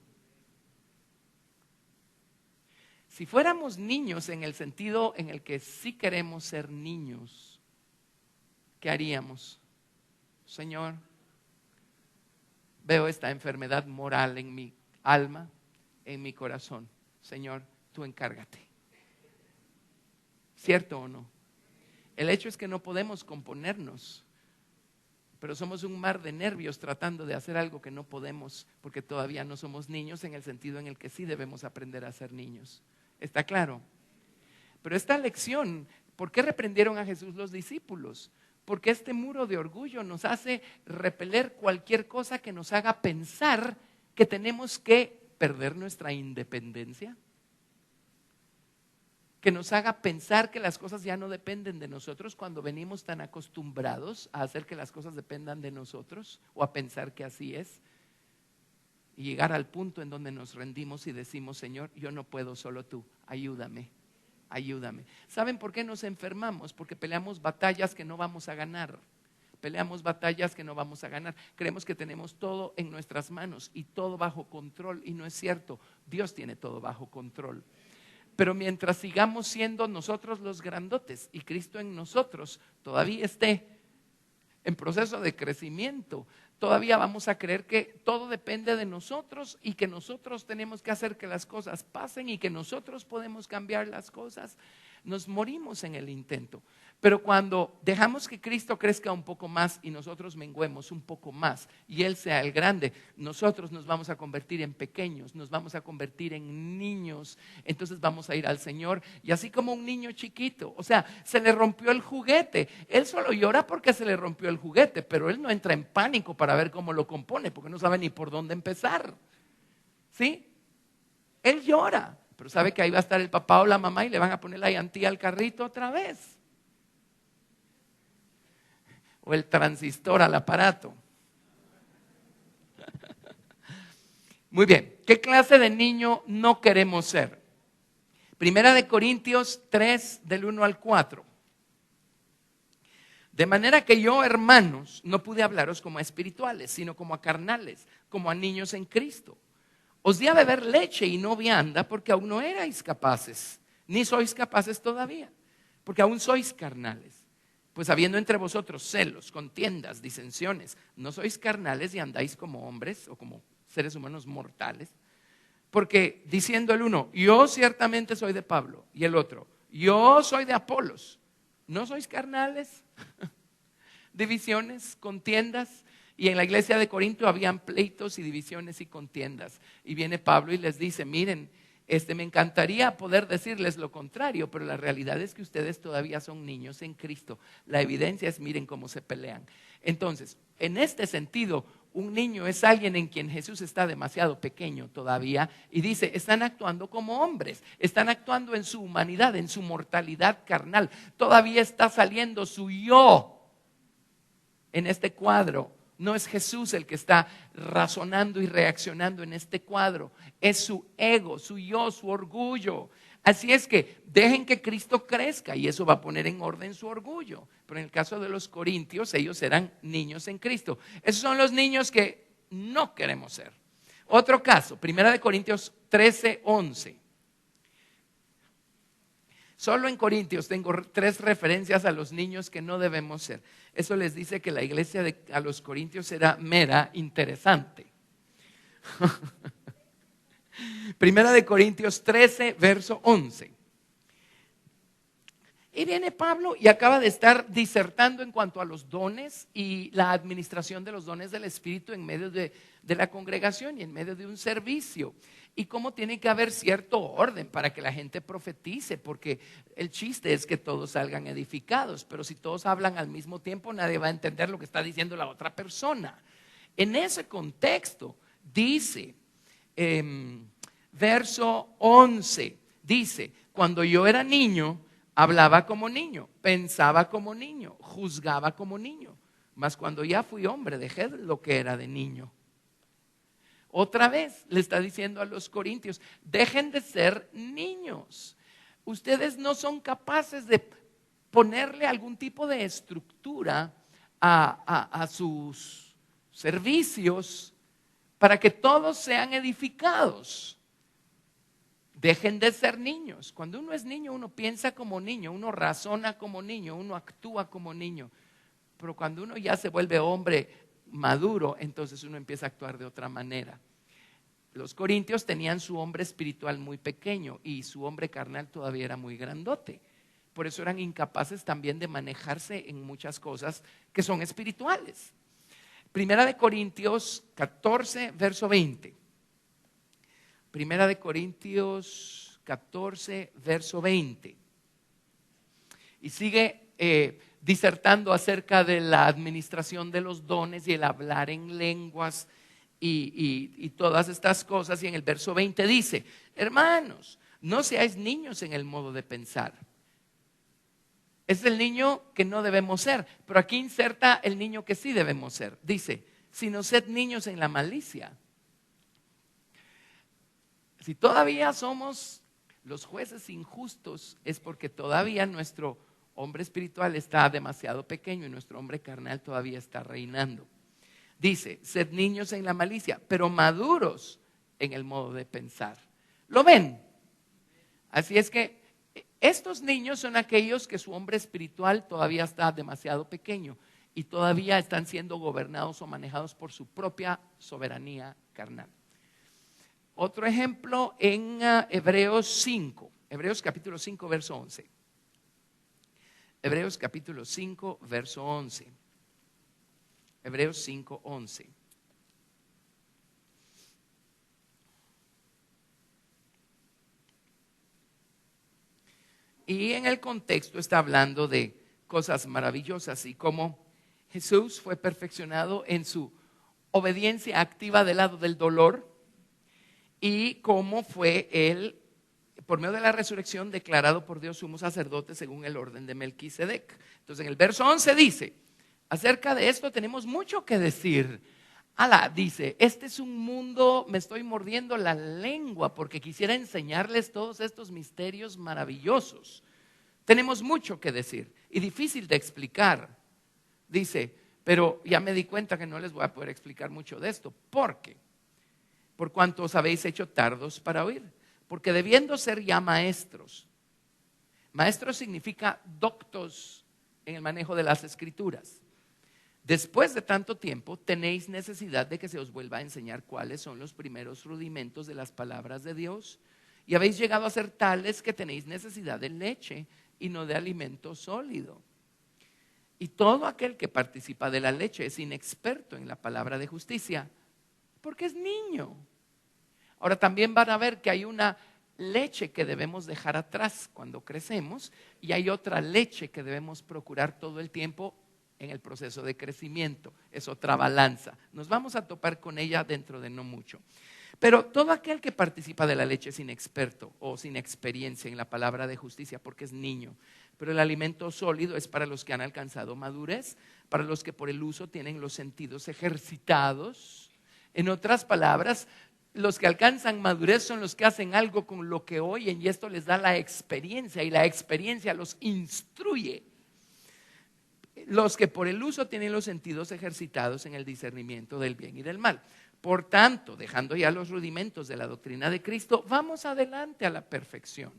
B: Si fuéramos niños en el sentido en el que sí queremos ser niños, ¿qué haríamos? Señor, veo esta enfermedad moral en mi alma, en mi corazón. Señor, tú encárgate. ¿Cierto o no? El hecho es que no podemos componernos, pero somos un mar de nervios tratando de hacer algo que no podemos, porque todavía no somos niños en el sentido en el que sí debemos aprender a ser niños. ¿Está claro? Pero esta lección, ¿por qué reprendieron a Jesús los discípulos? Porque este muro de orgullo nos hace repeler cualquier cosa que nos haga pensar que tenemos que perder nuestra independencia, que nos haga pensar que las cosas ya no dependen de nosotros cuando venimos tan acostumbrados a hacer que las cosas dependan de nosotros o a pensar que así es, y llegar al punto en donde nos rendimos y decimos, Señor, yo no puedo, solo tú, ayúdame. Ayúdame. ¿Saben por qué nos enfermamos? Porque peleamos batallas que no vamos a ganar. Peleamos batallas que no vamos a ganar. Creemos que tenemos todo en nuestras manos y todo bajo control, y no es cierto. Dios tiene todo bajo control. Pero mientras sigamos siendo nosotros los grandotes y Cristo en nosotros todavía esté en proceso de crecimiento, todavía vamos a creer que todo depende de nosotros y que nosotros tenemos que hacer que las cosas pasen y que nosotros podemos cambiar las cosas. Nos morimos en el intento. Pero cuando dejamos que Cristo crezca un poco más y nosotros menguemos un poco más y Él sea el grande, nosotros nos vamos a convertir en pequeños, nos vamos a convertir en niños. Entonces vamos a ir al Señor y así como un niño chiquito, o sea, se le rompió el juguete, Él solo llora porque se le rompió el juguete, pero Él no entra en pánico para ver cómo lo compone porque no sabe ni por dónde empezar. ¿Sí? Él llora, pero sabe que ahí va a estar el papá o la mamá y le van a poner la llantilla al carrito otra vez. O el transistor al aparato. Muy bien, ¿qué clase de niño no queremos ser? Primera de Corintios 3, del 1 al 4. De manera que yo, hermanos, no pude hablaros como a espirituales, sino como a carnales, como a niños en Cristo. Os di a beber leche y no vianda porque aún no erais capaces, ni sois capaces todavía, porque aún sois carnales. Pues habiendo entre vosotros celos, contiendas, disensiones, no sois carnales y andáis como hombres o como seres humanos mortales. Porque diciendo el uno, yo ciertamente soy de Pablo, y el otro, yo soy de Apolos, ¿no sois carnales? Divisiones, contiendas. Y en la iglesia de Corinto habían pleitos y divisiones y contiendas. Y viene Pablo y les dice, miren, me encantaría poder decirles lo contrario, pero la realidad es que ustedes todavía son niños en Cristo. La evidencia es, miren cómo se pelean. Entonces, en este sentido, un niño es alguien en quien Jesús está demasiado pequeño todavía y dice, están actuando como hombres, están actuando en su humanidad, en su mortalidad carnal. Todavía está saliendo su yo en este cuadro. No es Jesús el que está razonando y reaccionando en este cuadro, es su ego, su yo, su orgullo. Así es que dejen que Cristo crezca y eso va a poner en orden su orgullo. Pero en el caso de los corintios, ellos eran niños en Cristo. Esos son los niños que no queremos ser. Otro caso, 1 Corintios 13:11. Solo en Corintios tengo 3 referencias a los niños que no debemos ser. Eso les dice que la iglesia a los corintios era mera interesante. 1 Corintios 13, verso 11. Y viene Pablo y acaba de estar disertando en cuanto a los dones y la administración de los dones del Espíritu en medio de la congregación y en medio de un servicio. Y cómo tiene que haber cierto orden para que la gente profetice, porque el chiste es que todos salgan edificados, pero si todos hablan al mismo tiempo, nadie va a entender lo que está diciendo la otra persona. En ese contexto, dice, verso 11, dice, cuando yo era niño, hablaba como niño, pensaba como niño, juzgaba como niño, mas cuando ya fui hombre, dejé lo que era de niño. Otra vez le está diciendo a los corintios, dejen de ser niños. Ustedes no son capaces de ponerle algún tipo de estructura a sus servicios para que todos sean edificados. Dejen de ser niños. Cuando uno es niño, uno piensa como niño, uno razona como niño, uno actúa como niño. Pero cuando uno ya se vuelve hombre maduro, entonces uno empieza a actuar de otra manera. Los corintios tenían su hombre espiritual muy pequeño y su hombre carnal todavía era muy grandote. Por eso eran incapaces también de manejarse en muchas cosas que son espirituales. 1 Corintios 14, verso 20. 1 Corintios 14, verso 20. Y sigue disertando acerca de la administración de los dones y el hablar en lenguas y todas estas cosas. Y en el verso 20 dice, hermanos, no seáis niños en el modo de pensar. Es el niño que no debemos ser, pero aquí inserta el niño que sí debemos ser. Dice, sino sed niños en la malicia. Si todavía somos los jueces injustos, es porque todavía nuestro hombre espiritual está demasiado pequeño y nuestro hombre carnal todavía está reinando. Dice, sed niños en la malicia, pero maduros en el modo de pensar. ¿Lo ven? Así es que estos niños son aquellos que su hombre espiritual todavía está demasiado pequeño y todavía están siendo gobernados o manejados por su propia soberanía carnal. Otro ejemplo en Hebreos 5, Hebreos capítulo 5, verso 11. Hebreos capítulo 5, verso 11. Hebreos 5, 11. Y en el contexto está hablando de cosas maravillosas y cómo Jesús fue perfeccionado en su obediencia activa del lado del dolor y cómo fue él, por medio de la resurrección, declarado por Dios sumo sacerdote según el orden de Melquisedec. Entonces en el verso 11 dice, acerca de esto tenemos mucho que decir. Dice, este es un mundo, me estoy mordiendo la lengua porque quisiera enseñarles todos estos misterios maravillosos. Tenemos mucho que decir y difícil de explicar. Dice, pero ya me di cuenta que no les voy a poder explicar mucho de esto. ¿Por qué? Por cuanto os habéis hecho tardos para oír. Porque debiendo ser ya maestros, maestros significa doctos en el manejo de las escrituras. Después de tanto tiempo, tenéis necesidad de que se os vuelva a enseñar cuáles son los primeros rudimentos de las palabras de Dios. Y habéis llegado a ser tales que tenéis necesidad de leche y no de alimento sólido. Y todo aquel que participa de la leche es inexperto en la palabra de justicia, porque es niño. Ahora también van a ver que hay una leche que debemos dejar atrás cuando crecemos y hay otra leche que debemos procurar todo el tiempo en el proceso de crecimiento. Es otra balanza. Nos vamos a topar con ella dentro de no mucho. Pero todo aquel que participa de la leche es inexperto o sin experiencia en la palabra de justicia porque es niño. Pero el alimento sólido es para los que han alcanzado madurez, para los que por el uso tienen los sentidos ejercitados. En otras palabras, los que alcanzan madurez son los que hacen algo con lo que oyen y esto les da la experiencia y la experiencia los instruye. Los que por el uso tienen los sentidos ejercitados en el discernimiento del bien y del mal. Por tanto, dejando ya los rudimentos de la doctrina de Cristo, vamos adelante a la perfección.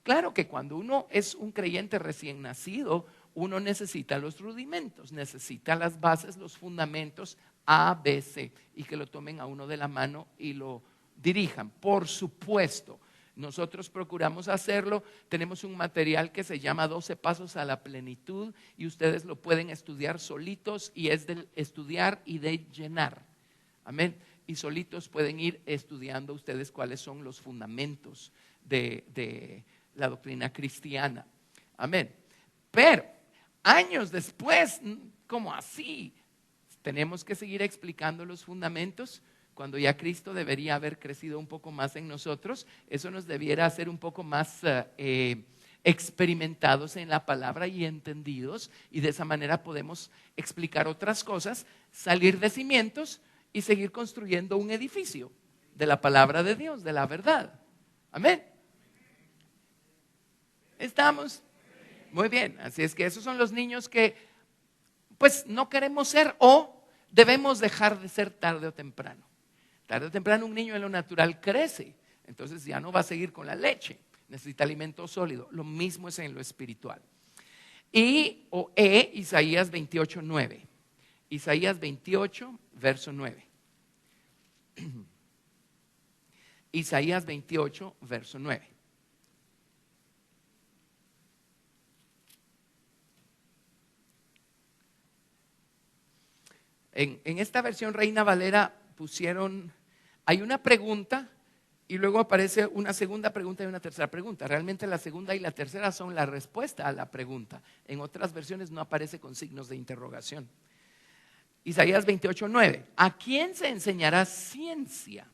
B: Claro que cuando uno es un creyente recién nacido, uno necesita los rudimentos, necesita las bases, los fundamentos A, B, C, y que lo tomen a uno de la mano y lo dirijan. Por supuesto, nosotros procuramos hacerlo, tenemos un material que se llama 12 pasos a la plenitud y ustedes lo pueden estudiar solitos y es de estudiar y de llenar. Amén. Y solitos pueden ir estudiando ustedes cuáles son los fundamentos de la doctrina cristiana. Amén. Pero años después, ¿cómo así? Tenemos que seguir explicando los fundamentos cuando ya Cristo debería haber crecido un poco más en nosotros. Eso nos debiera hacer un poco más experimentados en la palabra y entendidos, y de esa manera podemos explicar otras cosas, salir de cimientos y seguir construyendo un edificio de la palabra de Dios, de la verdad. Amén. ¿Estamos? Muy bien, así es que esos son los niños que pues no queremos ser o debemos dejar de ser tarde o temprano. Tarde o temprano un niño en lo natural crece, entonces ya no va a seguir con la leche, necesita alimento sólido. Lo mismo es en lo espiritual. Isaías 28:9. Isaías 28, verso 9. Isaías 28, verso 9. En esta versión Reina Valera hay una pregunta y luego aparece una segunda pregunta y una tercera pregunta. Realmente la segunda y la tercera son la respuesta a la pregunta. En otras versiones no aparece con signos de interrogación. Isaías 28:9. ¿A quién se enseñará ciencia?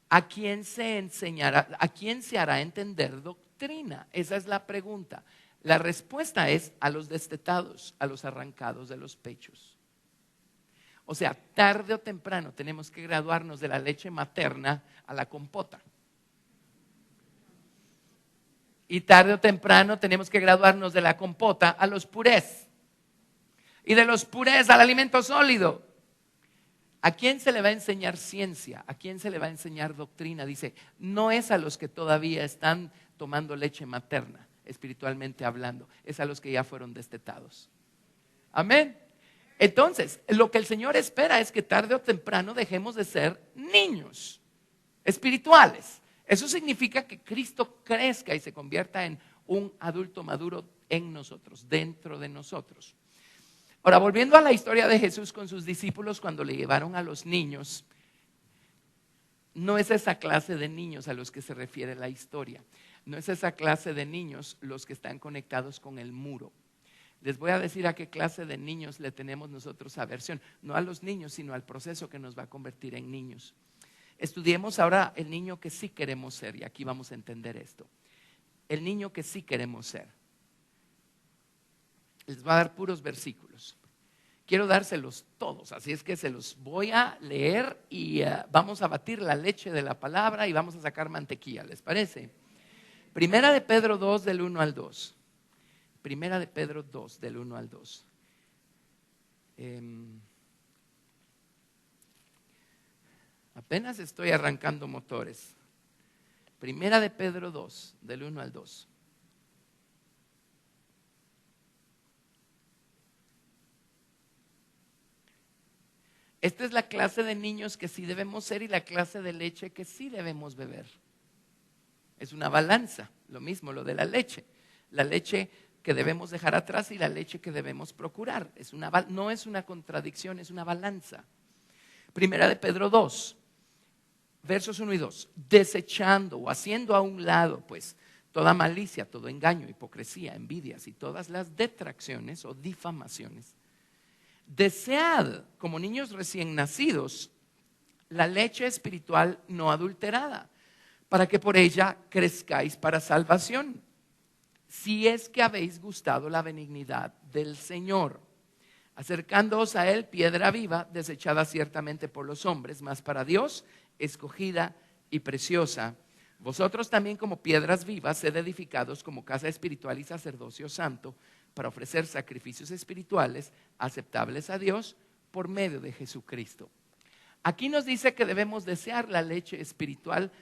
B: ¿A quién se hará entender doctrina? Esa es la pregunta. La respuesta es a los destetados, a los arrancados de los pechos. O sea, tarde o temprano tenemos que graduarnos de la leche materna a la compota. Y tarde o temprano tenemos que graduarnos de la compota a los purés. Y de los purés al alimento sólido. ¿A quién se le va a enseñar ciencia? ¿A quién se le va a enseñar doctrina? Dice, no es a los que todavía están tomando leche materna, espiritualmente hablando. Es a los que ya fueron destetados. Amén. Entonces, lo que el Señor espera es que tarde o temprano dejemos de ser niños espirituales. Eso significa que Cristo crezca y se convierta en un adulto maduro en nosotros, dentro de nosotros. Ahora, volviendo a la historia de Jesús con sus discípulos cuando le llevaron a los niños, no es esa clase de niños a los que se refiere la historia. No es esa clase de niños los que están conectados con el muro. Les voy a decir a qué clase de niños le tenemos nosotros aversión. No a los niños, sino al proceso que nos va a convertir en niños. Estudiemos ahora el niño que sí queremos ser, y aquí vamos a entender esto. El niño que sí queremos ser. Les voy a dar puros versículos. Quiero dárselos todos, así es que se los voy a leer y vamos a batir la leche de la palabra y vamos a sacar mantequilla, ¿les parece? Primera de Pedro 2, del 1 al 2. Primera de Pedro 2, del 1 al 2. Apenas estoy arrancando motores. Primera de Pedro 2, del 1 al 2. Esta es la clase de niños que sí debemos ser y la clase de leche que sí debemos beber. Es una balanza, lo mismo lo de la leche. La leche que debemos dejar atrás y la leche que debemos procurar. No es una contradicción, es una balanza. Primera de Pedro 2, versos 1 y 2. Desechando o haciendo a un lado, pues, toda malicia, todo engaño, hipocresía, envidias y todas las detracciones o difamaciones. Desead, como niños recién nacidos, la leche espiritual no adulterada, para que por ella crezcáis para salvación, si es que habéis gustado la benignidad del Señor, acercándoos a Él, piedra viva, desechada ciertamente por los hombres, mas para Dios, escogida y preciosa. Vosotros también como piedras vivas, sed edificados como casa espiritual y sacerdocio santo, para ofrecer sacrificios espirituales aceptables a Dios por medio de Jesucristo. Aquí nos dice que debemos desear la leche espiritual.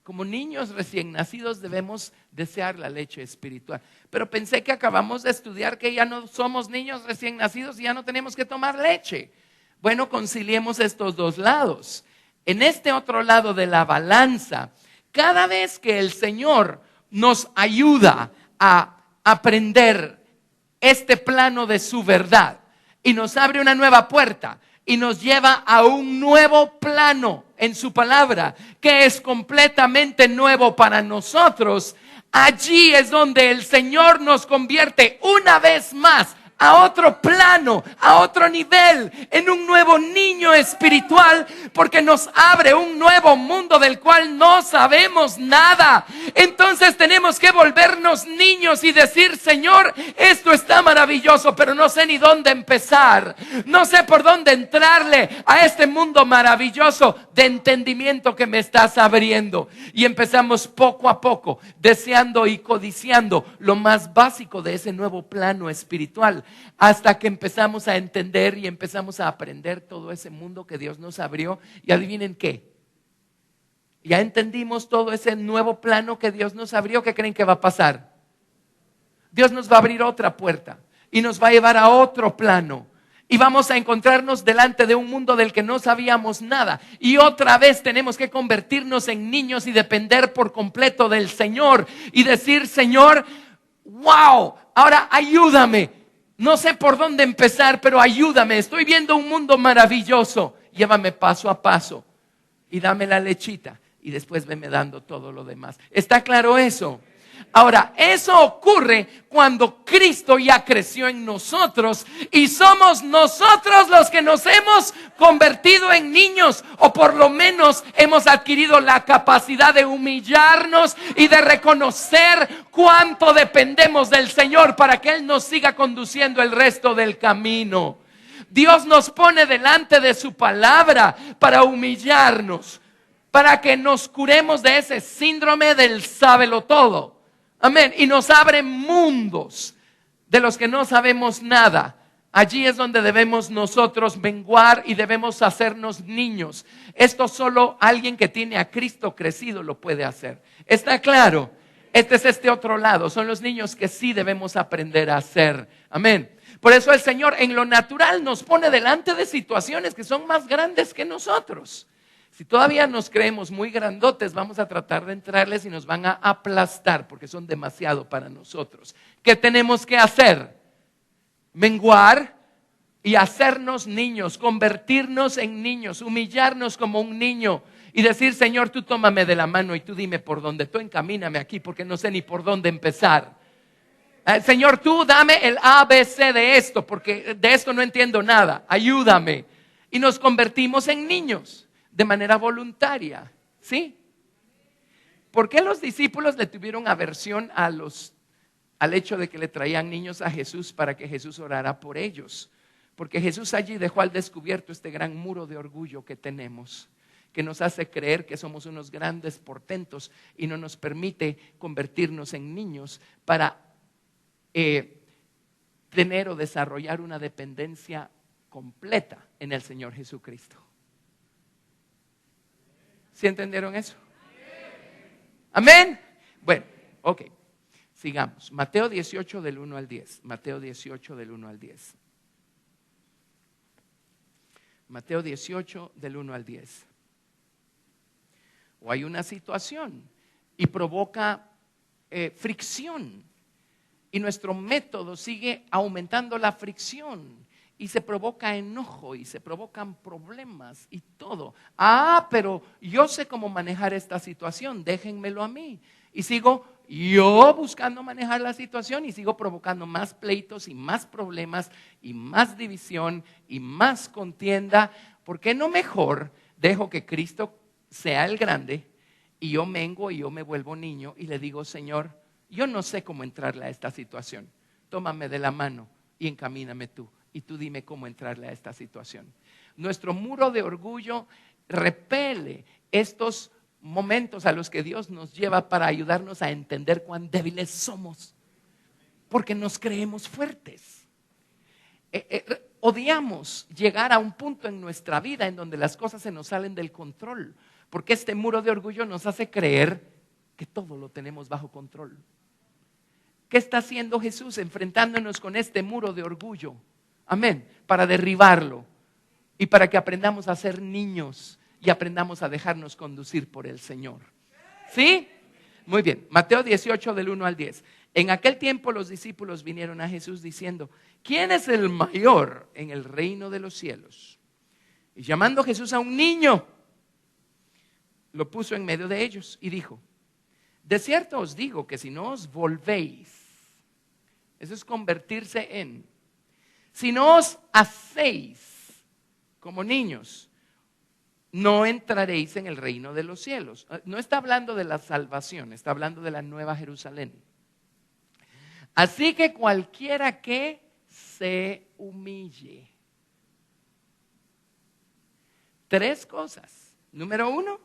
B: Como niños recién nacidos debemos desear la leche espiritual. Pero pensé que acabamos de estudiar que ya no somos niños recién nacidos y ya no tenemos que tomar leche. Bueno, conciliemos estos dos lados. En este otro lado de la balanza, cada vez que el Señor nos ayuda a aprender este plano de su verdad y nos abre una nueva puerta y nos lleva a un nuevo plano en su palabra, que es completamente nuevo para nosotros, allí es donde el Señor nos convierte una vez más a otro plano, a otro nivel, en un nuevo niño espiritual, porque nos abre un nuevo mundo del cual no sabemos nada. Entonces tenemos que volvernos niños y decir: Señor, esto está maravilloso, pero no sé ni dónde empezar, no sé por dónde entrarle a este mundo maravilloso de entendimiento que me estás abriendo. Y empezamos poco a poco, deseando y codiciando lo más básico de ese nuevo plano espiritual, hasta que empezamos a entender y empezamos a aprender todo ese mundo que Dios nos abrió. Y adivinen qué, ya entendimos todo ese nuevo plano que Dios nos abrió. ¿Qué creen que va a pasar? Dios nos va a abrir otra puerta y nos va a llevar a otro plano, y vamos a encontrarnos delante de un mundo del que no sabíamos nada, y otra vez tenemos que convertirnos en niños y depender por completo del Señor y decir: Señor, wow, ahora ayúdame. No sé por dónde empezar, pero ayúdame. Estoy viendo un mundo maravilloso. Llévame paso a paso y dame la lechita, y después veme dando todo lo demás. ¿Está claro eso? Ahora, eso ocurre cuando Cristo ya creció en nosotros y somos nosotros los que nos hemos convertido en niños, o por lo menos hemos adquirido la capacidad de humillarnos y de reconocer cuánto dependemos del Señor para que Él nos siga conduciendo el resto del camino. Dios nos pone delante de su palabra para humillarnos, para que nos curemos de ese síndrome del sábelo todo. Amén. Y nos abre mundos de los que no sabemos nada. Allí es donde debemos nosotros menguar y debemos hacernos niños. Esto solo alguien que tiene a Cristo crecido lo puede hacer. ¿Está claro? Este es este otro lado. Son los niños que sí debemos aprender a hacer. Amén. Por eso el Señor en lo natural nos pone delante de situaciones que son más grandes que nosotros. Si todavía nos creemos muy grandotes, vamos a tratar de entrarles y nos van a aplastar porque son demasiado para nosotros. ¿Qué tenemos que hacer? Menguar y hacernos niños, convertirnos en niños, humillarnos como un niño y decir: Señor, tú tómame de la mano y tú dime por dónde, tú encamíname aquí porque no sé ni por dónde empezar. Señor, tú dame el ABC de esto, porque de esto no entiendo nada, ayúdame. Y nos convertimos en niños de manera voluntaria, ¿sí? ¿Por qué los discípulos le tuvieron aversión al hecho de que le traían niños a Jesús para que Jesús orara por ellos? Porque Jesús allí dejó al descubierto este gran muro de orgullo que tenemos, que nos hace creer que somos unos grandes portentos y no nos permite convertirnos en niños para tener o desarrollar una dependencia completa en el Señor Jesucristo. ¿Sí entendieron eso? Amén. Bueno, ok. Sigamos. Mateo 18 del 1 al 10. Mateo 18 del 1 al 10. Mateo 18 del 1 al 10. O hay una situación y provoca fricción Y nuestro método sigue aumentando la fricción. Y se provoca enojo y se provocan problemas y todo. Pero yo sé cómo manejar esta situación, déjenmelo a mí. Y sigo yo buscando manejar la situación y sigo provocando más pleitos y más problemas y más división y más contienda. ¿Por qué no mejor dejo que Cristo sea el grande y yo mengo y yo me vuelvo niño y le digo, Señor, yo no sé cómo entrarle a esta situación. Tómame de la mano y encamíname tú. Y tú dime cómo entrarle a esta situación. Nuestro muro de orgullo repele estos momentos a los que Dios nos lleva para ayudarnos a entender cuán débiles somos. Porque nos creemos fuertes. Odiamos llegar a un punto en nuestra vida en donde las cosas se nos salen del control. Porque este muro de orgullo nos hace creer que todo lo tenemos bajo control. ¿Qué está haciendo Jesús enfrentándonos con este muro de orgullo? Amén, para derribarlo y para que aprendamos a ser niños y aprendamos a dejarnos conducir por el Señor. ¿Sí? Muy bien, Mateo 18 del 1 al 10. En aquel tiempo los discípulos vinieron a Jesús diciendo, ¿quién es el mayor en el reino de los cielos? Y llamando Jesús a un niño, lo puso en medio de ellos y dijo, de cierto os digo que si no os volvéis, eso es convertirse en, si no os hacéis como niños, no entraréis en el reino de los cielos. No está hablando de la salvación, está hablando de la nueva Jerusalén. Así que cualquiera que se humille. 3 cosas. Número 1,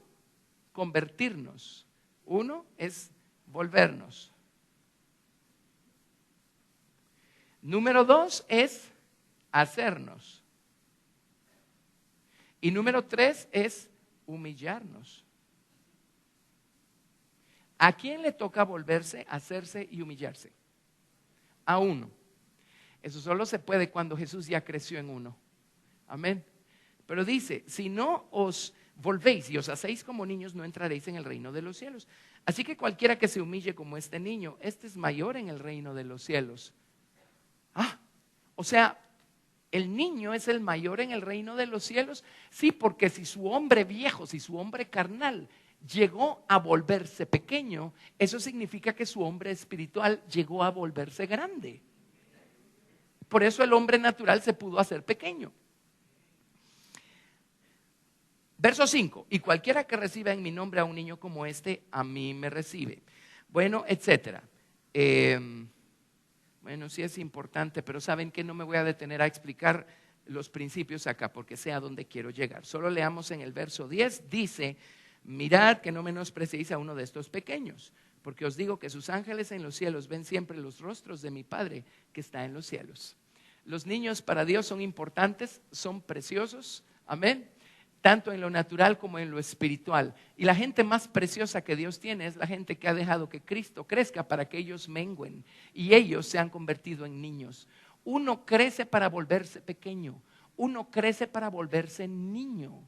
B: convertirnos. 1 es volvernos. Número 2 es hacernos. Y número 3 es humillarnos. ¿A quién le toca volverse, hacerse y humillarse? A uno. Eso solo se puede cuando Jesús ya creció en uno. Amén. Pero dice, si no os volvéis y os hacéis como niños, no entraréis en el reino de los cielos. Así que cualquiera que se humille como este niño, este es mayor en el reino de los cielos. O sea, ¿el niño es el mayor en el reino de los cielos? Sí, porque si su hombre viejo, si su hombre carnal llegó a volverse pequeño, eso significa que su hombre espiritual llegó a volverse grande. Por eso el hombre natural se pudo hacer pequeño. Verso 5, y cualquiera que reciba en mi nombre a un niño como este, a mí me recibe. Bueno, etcétera. Bueno, sí es importante, pero saben que no me voy a detener a explicar los principios acá porque sé a dónde quiero llegar. Solo leamos en el verso 10, dice, mirad que no menospreciéis a uno de estos pequeños, porque os digo que sus ángeles en los cielos ven siempre los rostros de mi Padre que está en los cielos. Los niños para Dios son importantes, son preciosos, amén, tanto en lo natural como en lo espiritual. Y la gente más preciosa que Dios tiene es la gente que ha dejado que Cristo crezca para que ellos mengüen y ellos se han convertido en niños. Uno crece para volverse pequeño, uno crece para volverse niño,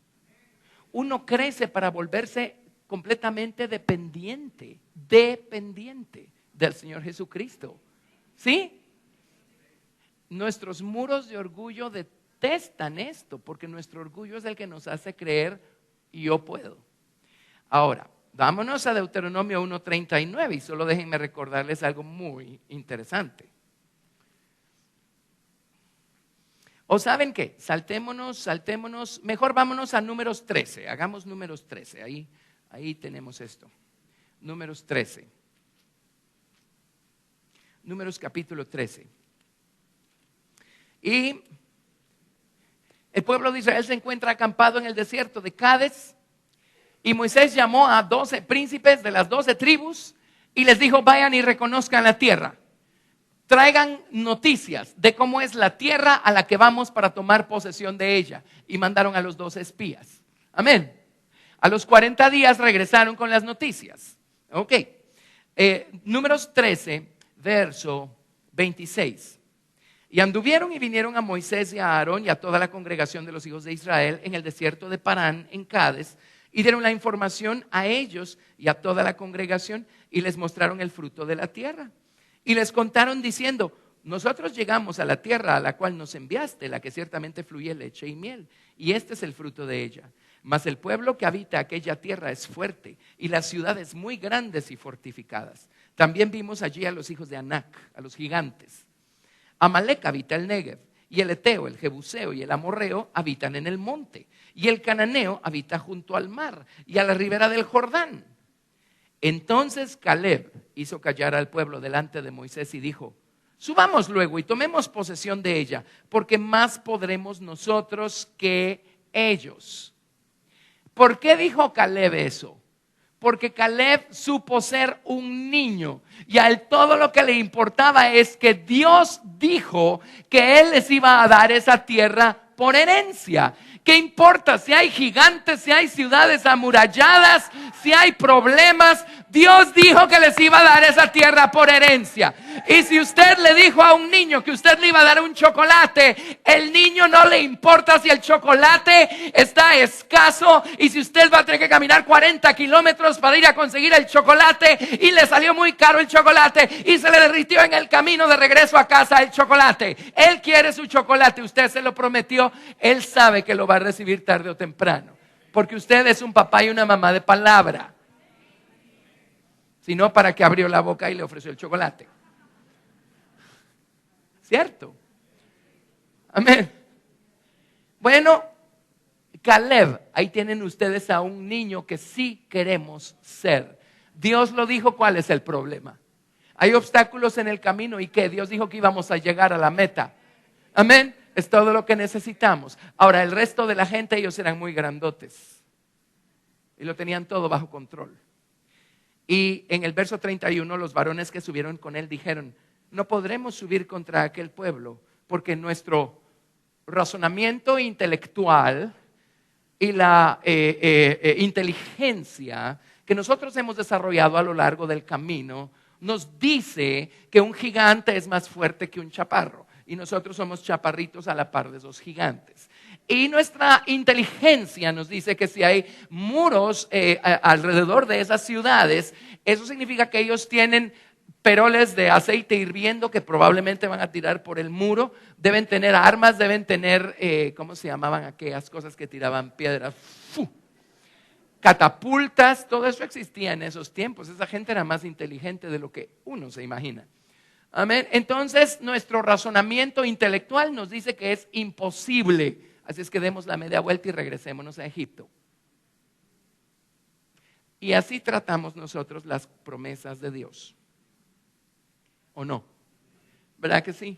B: uno crece para volverse completamente dependiente del Señor Jesucristo. ¿Sí? Nuestros muros de orgullo detestan esto porque nuestro orgullo es el que nos hace creer yo puedo. Ahora, vámonos a Deuteronomio 1:39 y solo déjenme recordarles algo muy interesante. ¿O saben qué? Saltémonos, mejor vámonos a Números 13, hagamos Números 13, ahí tenemos esto. Números 13. Números capítulo 13. Y el pueblo de Israel se encuentra acampado en el desierto de Cades y Moisés llamó a 12 príncipes de las 12 tribus y les dijo, vayan y reconozcan la tierra. Traigan noticias de cómo es la tierra a la que vamos para tomar posesión de ella. Y mandaron a los 12 espías. Amén. A los 40 días regresaron con las noticias. Ok. Números 13, verso 26. Y anduvieron y vinieron a Moisés y a Aarón y a toda la congregación de los hijos de Israel en el desierto de Parán, en Cades, y dieron la información a ellos y a toda la congregación y les mostraron el fruto de la tierra. Y les contaron diciendo: nosotros llegamos a la tierra a la cual nos enviaste, la que ciertamente fluye leche y miel, y este es el fruto de ella. Mas el pueblo que habita aquella tierra es fuerte, y las ciudades muy grandes y fortificadas. También vimos allí a los hijos de Anac, a los gigantes. Amalec habita el Negev, y el Eteo, el Jebuseo y el Amorreo habitan en el monte, y el Cananeo habita junto al mar y a la ribera del Jordán. Entonces Caleb hizo callar al pueblo delante de Moisés y dijo: subamos luego y tomemos posesión de ella, porque más podremos nosotros que ellos. ¿Por qué dijo Caleb eso? Porque Caleb supo ser un niño y a él todo lo que le importaba es que Dios dijo que él les iba a dar esa tierra por herencia. ¿Qué importa si hay gigantes, si hay ciudades amuralladas, si hay problemas? Dios dijo que les iba a dar esa tierra por herencia. Y si usted le dijo a un niño que usted le iba a dar un chocolate, el niño no le importa si el chocolate está escaso y si usted va a tener que caminar 40 kilómetros para ir a conseguir el chocolate y le salió muy caro el chocolate y se le derritió en el camino de regreso a casa el chocolate. Él quiere su chocolate, usted se lo prometió, él sabe que lo va a recibir tarde o temprano, porque usted es un papá y una mamá de palabra. Sino para que abrió la boca y le ofreció el chocolate. ¿Cierto? Amén. Bueno, Caleb, ahí tienen ustedes a un niño que sí queremos ser. Dios lo dijo, ¿cuál es el problema? Hay obstáculos en el camino, ¿y qué? Dios dijo que íbamos a llegar a la meta. Amén. Es todo lo que necesitamos. Ahora, el resto de la gente, ellos eran muy grandotes y lo tenían todo bajo control. Y en el verso 31, los varones que subieron con él dijeron: no podremos subir contra aquel pueblo, porque nuestro razonamiento intelectual y la inteligencia que nosotros hemos desarrollado a lo largo del camino nos dice que un gigante es más fuerte que un chaparro, y nosotros somos chaparritos a la par de esos gigantes. Y nuestra inteligencia nos dice que si hay muros alrededor de esas ciudades, eso significa que ellos tienen peroles de aceite hirviendo que probablemente van a tirar por el muro. Deben tener armas, deben tener, ¿cómo se llamaban aquellas cosas que tiraban piedras? Catapultas, todo eso existía en esos tiempos. Esa gente era más inteligente de lo que uno se imagina. Amén. Entonces, nuestro razonamiento intelectual nos dice que es imposible. Así es que demos la media vuelta y regresémonos a Egipto. Y así tratamos nosotros las promesas de Dios. ¿O no? ¿Verdad que sí?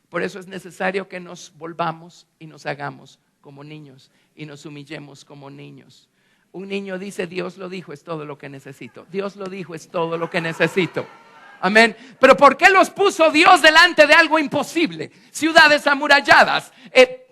B: Por eso es necesario que nos volvamos y nos hagamos como niños y nos humillemos como niños. Un niño dice: Dios lo dijo, es todo lo que necesito. Dios lo dijo, es todo lo que necesito. Amén. Pero ¿por qué los puso Dios delante de algo imposible? Ciudades amuralladas,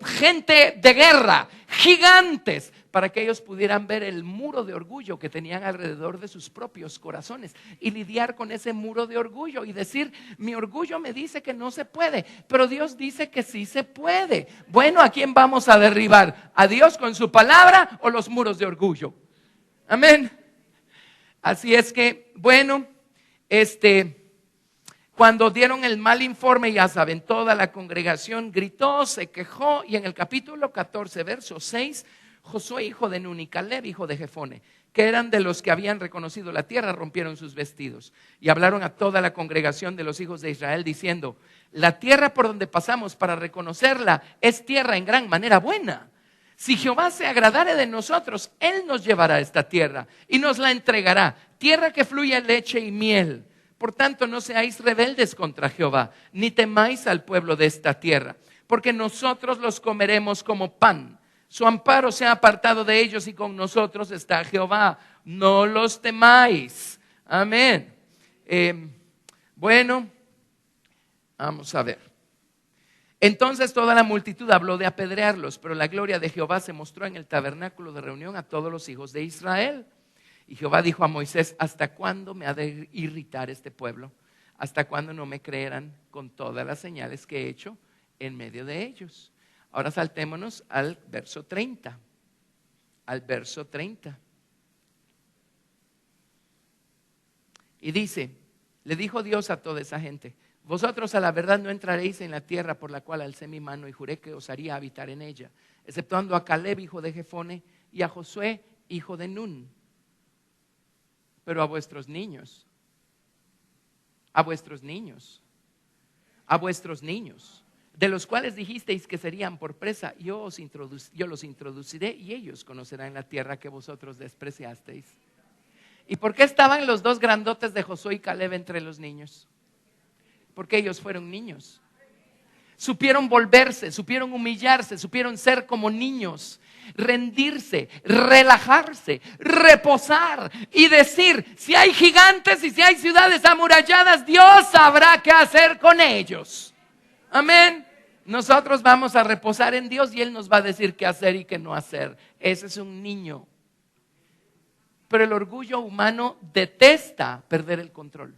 B: gente de guerra, gigantes, para que ellos pudieran ver el muro de orgullo que tenían alrededor de sus propios corazones y lidiar con ese muro de orgullo y decir: mi orgullo me dice que no se puede, pero Dios dice que sí se puede. Bueno, ¿a quién vamos a derribar? ¿A Dios con su palabra o los muros de orgullo? Amén. Así es que, bueno, cuando dieron el mal informe, ya saben, toda la congregación gritó, se quejó, y en el capítulo 14, verso 6, Josué, hijo de Nun, y Caleb, hijo de Jefone, que eran de los que habían reconocido la tierra, rompieron sus vestidos y hablaron a toda la congregación de los hijos de Israel diciendo: la tierra por donde pasamos para reconocerla es tierra en gran manera buena. Si Jehová se agradare de nosotros, Él nos llevará a esta tierra y nos la entregará, tierra que fluye leche y miel. Por tanto, no seáis rebeldes contra Jehová, ni temáis al pueblo de esta tierra, porque nosotros los comeremos como pan. Su amparo se ha apartado de ellos y con nosotros está Jehová. No los temáis. Amén. Bueno, vamos a ver. Entonces toda la multitud habló de apedrearlos, pero la gloria de Jehová se mostró en el tabernáculo de reunión a todos los hijos de Israel. Y Jehová dijo a Moisés: ¿hasta cuándo me ha de irritar este pueblo? ¿Hasta cuándo no me creerán con todas las señales que he hecho en medio de ellos? Ahora saltémonos al verso 30. Al verso 30. Y dice: Le dijo Dios a toda esa gente: vosotros a la verdad no entraréis en la tierra por la cual alcé mi mano y juré que os haría habitar en ella, exceptuando a Caleb, hijo de Jefone, y a Josué, hijo de Nun. Pero a vuestros niños, de los cuales dijisteis que serían por presa, yo los introduciré y ellos conocerán la tierra que vosotros despreciasteis. ¿Y por qué estaban los dos grandotes de Josué y Caleb entre los niños? Porque ellos fueron niños. Supieron volverse, supieron humillarse, supieron ser como niños, rendirse, relajarse, reposar y decir: si hay gigantes y si hay ciudades amuralladas, Dios sabrá qué hacer con ellos. Amén. Nosotros vamos a reposar en Dios y Él nos va a decir qué hacer y qué no hacer. Ese es un niño. Pero el orgullo humano detesta perder el control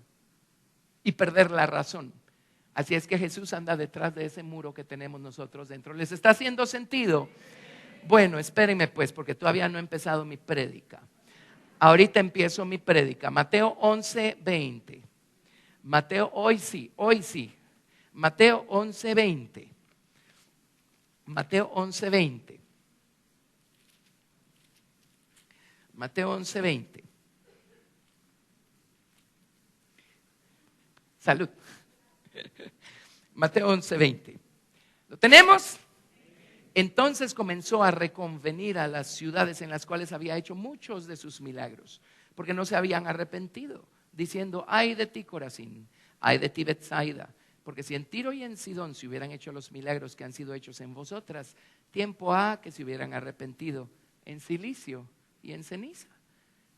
B: y perder la razón. Así es que Jesús anda detrás de ese muro que tenemos nosotros dentro. ¿Les está haciendo sentido? Bueno, espérenme pues, porque todavía no he empezado mi prédica. Ahorita empiezo mi prédica. Mateo 11:20. Mateo, hoy sí. Mateo 11:20. Mateo 11:20. Mateo 11:20. Salud. Mateo 11:20. ¿Lo tenemos? Entonces comenzó a reconvenir a las ciudades en las cuales había hecho muchos de sus milagros, porque no se habían arrepentido, diciendo: ay de ti, Corazín, ay de ti, Betsaida, porque si en Tiro y en Sidón se hubieran hecho los milagros que han sido hechos en vosotras, tiempo ha que se hubieran arrepentido en silicio y en ceniza.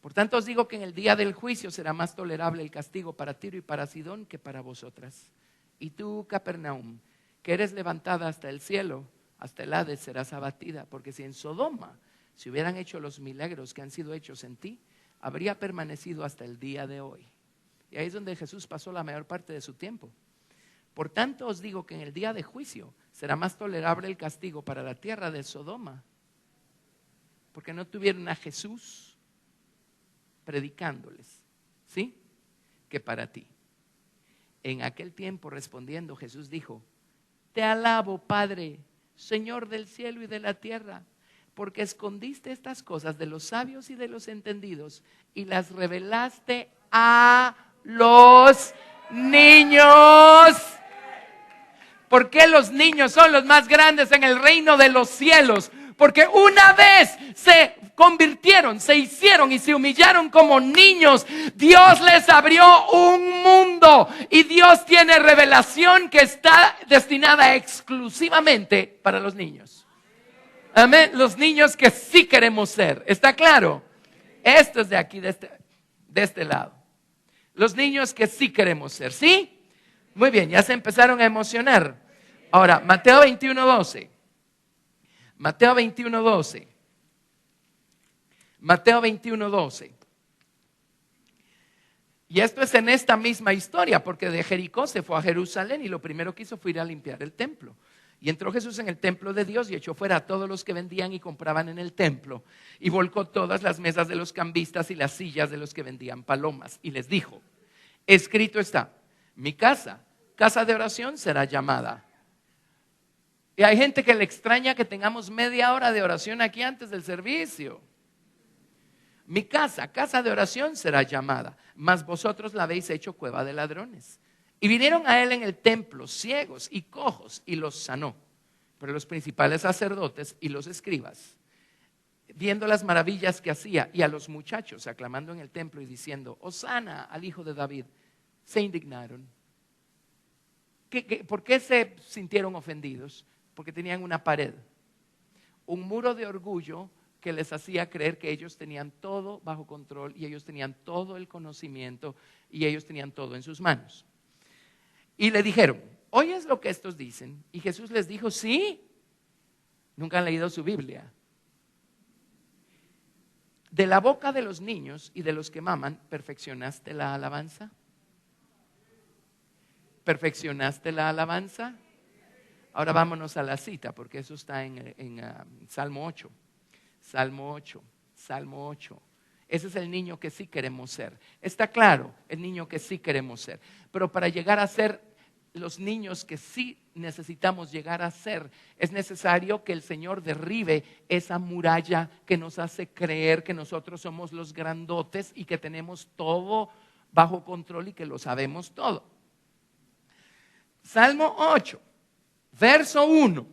B: Por tanto os digo que en el día del juicio será más tolerable el castigo para Tiro y para Sidón que para vosotras. Y tú, Capernaum, que eres levantada hasta el cielo, hasta el Hades serás abatida, porque si en Sodoma se hubieran hecho los milagros que han sido hechos en ti, habría permanecido hasta el día de hoy. Y ahí es donde Jesús pasó la mayor parte de su tiempo. Por tanto os digo que en el día de juicio será más tolerable el castigo para la tierra de Sodoma, porque no tuvieron a Jesús predicándoles, ¿sí?, que para ti. En aquel tiempo, respondiendo, Jesús dijo: te alabo, Padre, Señor del cielo y de la tierra, porque escondiste estas cosas de los sabios y de los entendidos y las revelaste a los niños. ¿Por qué los niños son los más grandes en el reino de los cielos? Porque una vez se convirtieron, se hicieron y se humillaron como niños, Dios les abrió un mundo y Dios tiene revelación que está destinada exclusivamente para los niños. Amén. Los niños que sí queremos ser. ¿Está claro? Esto es de aquí, de este lado. Los niños que sí queremos ser. ¿Sí? Muy bien, ya se empezaron a emocionar. Ahora, Mateo 21:12. Mateo 21:12. Mateo 21:12. Y esto es en esta misma historia, porque de Jericó se fue a Jerusalén y lo primero que hizo fue ir a limpiar el templo. Y entró Jesús en el templo de Dios y echó fuera a todos los que vendían y compraban en el templo. Y volcó todas las mesas de los cambistas y las sillas de los que vendían palomas. Y les dijo: escrito está, mi casa, casa de oración será llamada. Y hay gente que le extraña que tengamos media hora de oración aquí antes del servicio. Mi casa, casa de oración será llamada, mas vosotros la habéis hecho cueva de ladrones. Y vinieron a él en el templo ciegos y cojos y los sanó. Pero los principales sacerdotes y los escribas, viendo las maravillas que hacía, y a los muchachos aclamando en el templo y diciendo: Hosana al hijo de David, se indignaron. ¿Por qué se sintieron ofendidos? Porque tenían una pared, un muro de orgullo que les hacía creer que ellos tenían todo bajo control y ellos tenían todo el conocimiento y ellos tenían todo en sus manos. Y le dijeron: ¿oyes lo que estos dicen? Y Jesús les dijo: sí. Nunca han leído su Biblia. De la boca de los niños y de los que maman, ¿perfeccionaste la alabanza? ¿Perfeccionaste la alabanza? Ahora vámonos a la cita, porque eso está en Salmo 8. Salmo 8. Ese es el niño que sí queremos ser. Está claro, el niño que sí queremos ser. Pero para llegar a ser los niños que sí necesitamos llegar a ser, es necesario que el Señor derribe esa muralla que nos hace creer que nosotros somos los grandotes y que tenemos todo bajo control y que lo sabemos todo. Salmo 8, verso 1.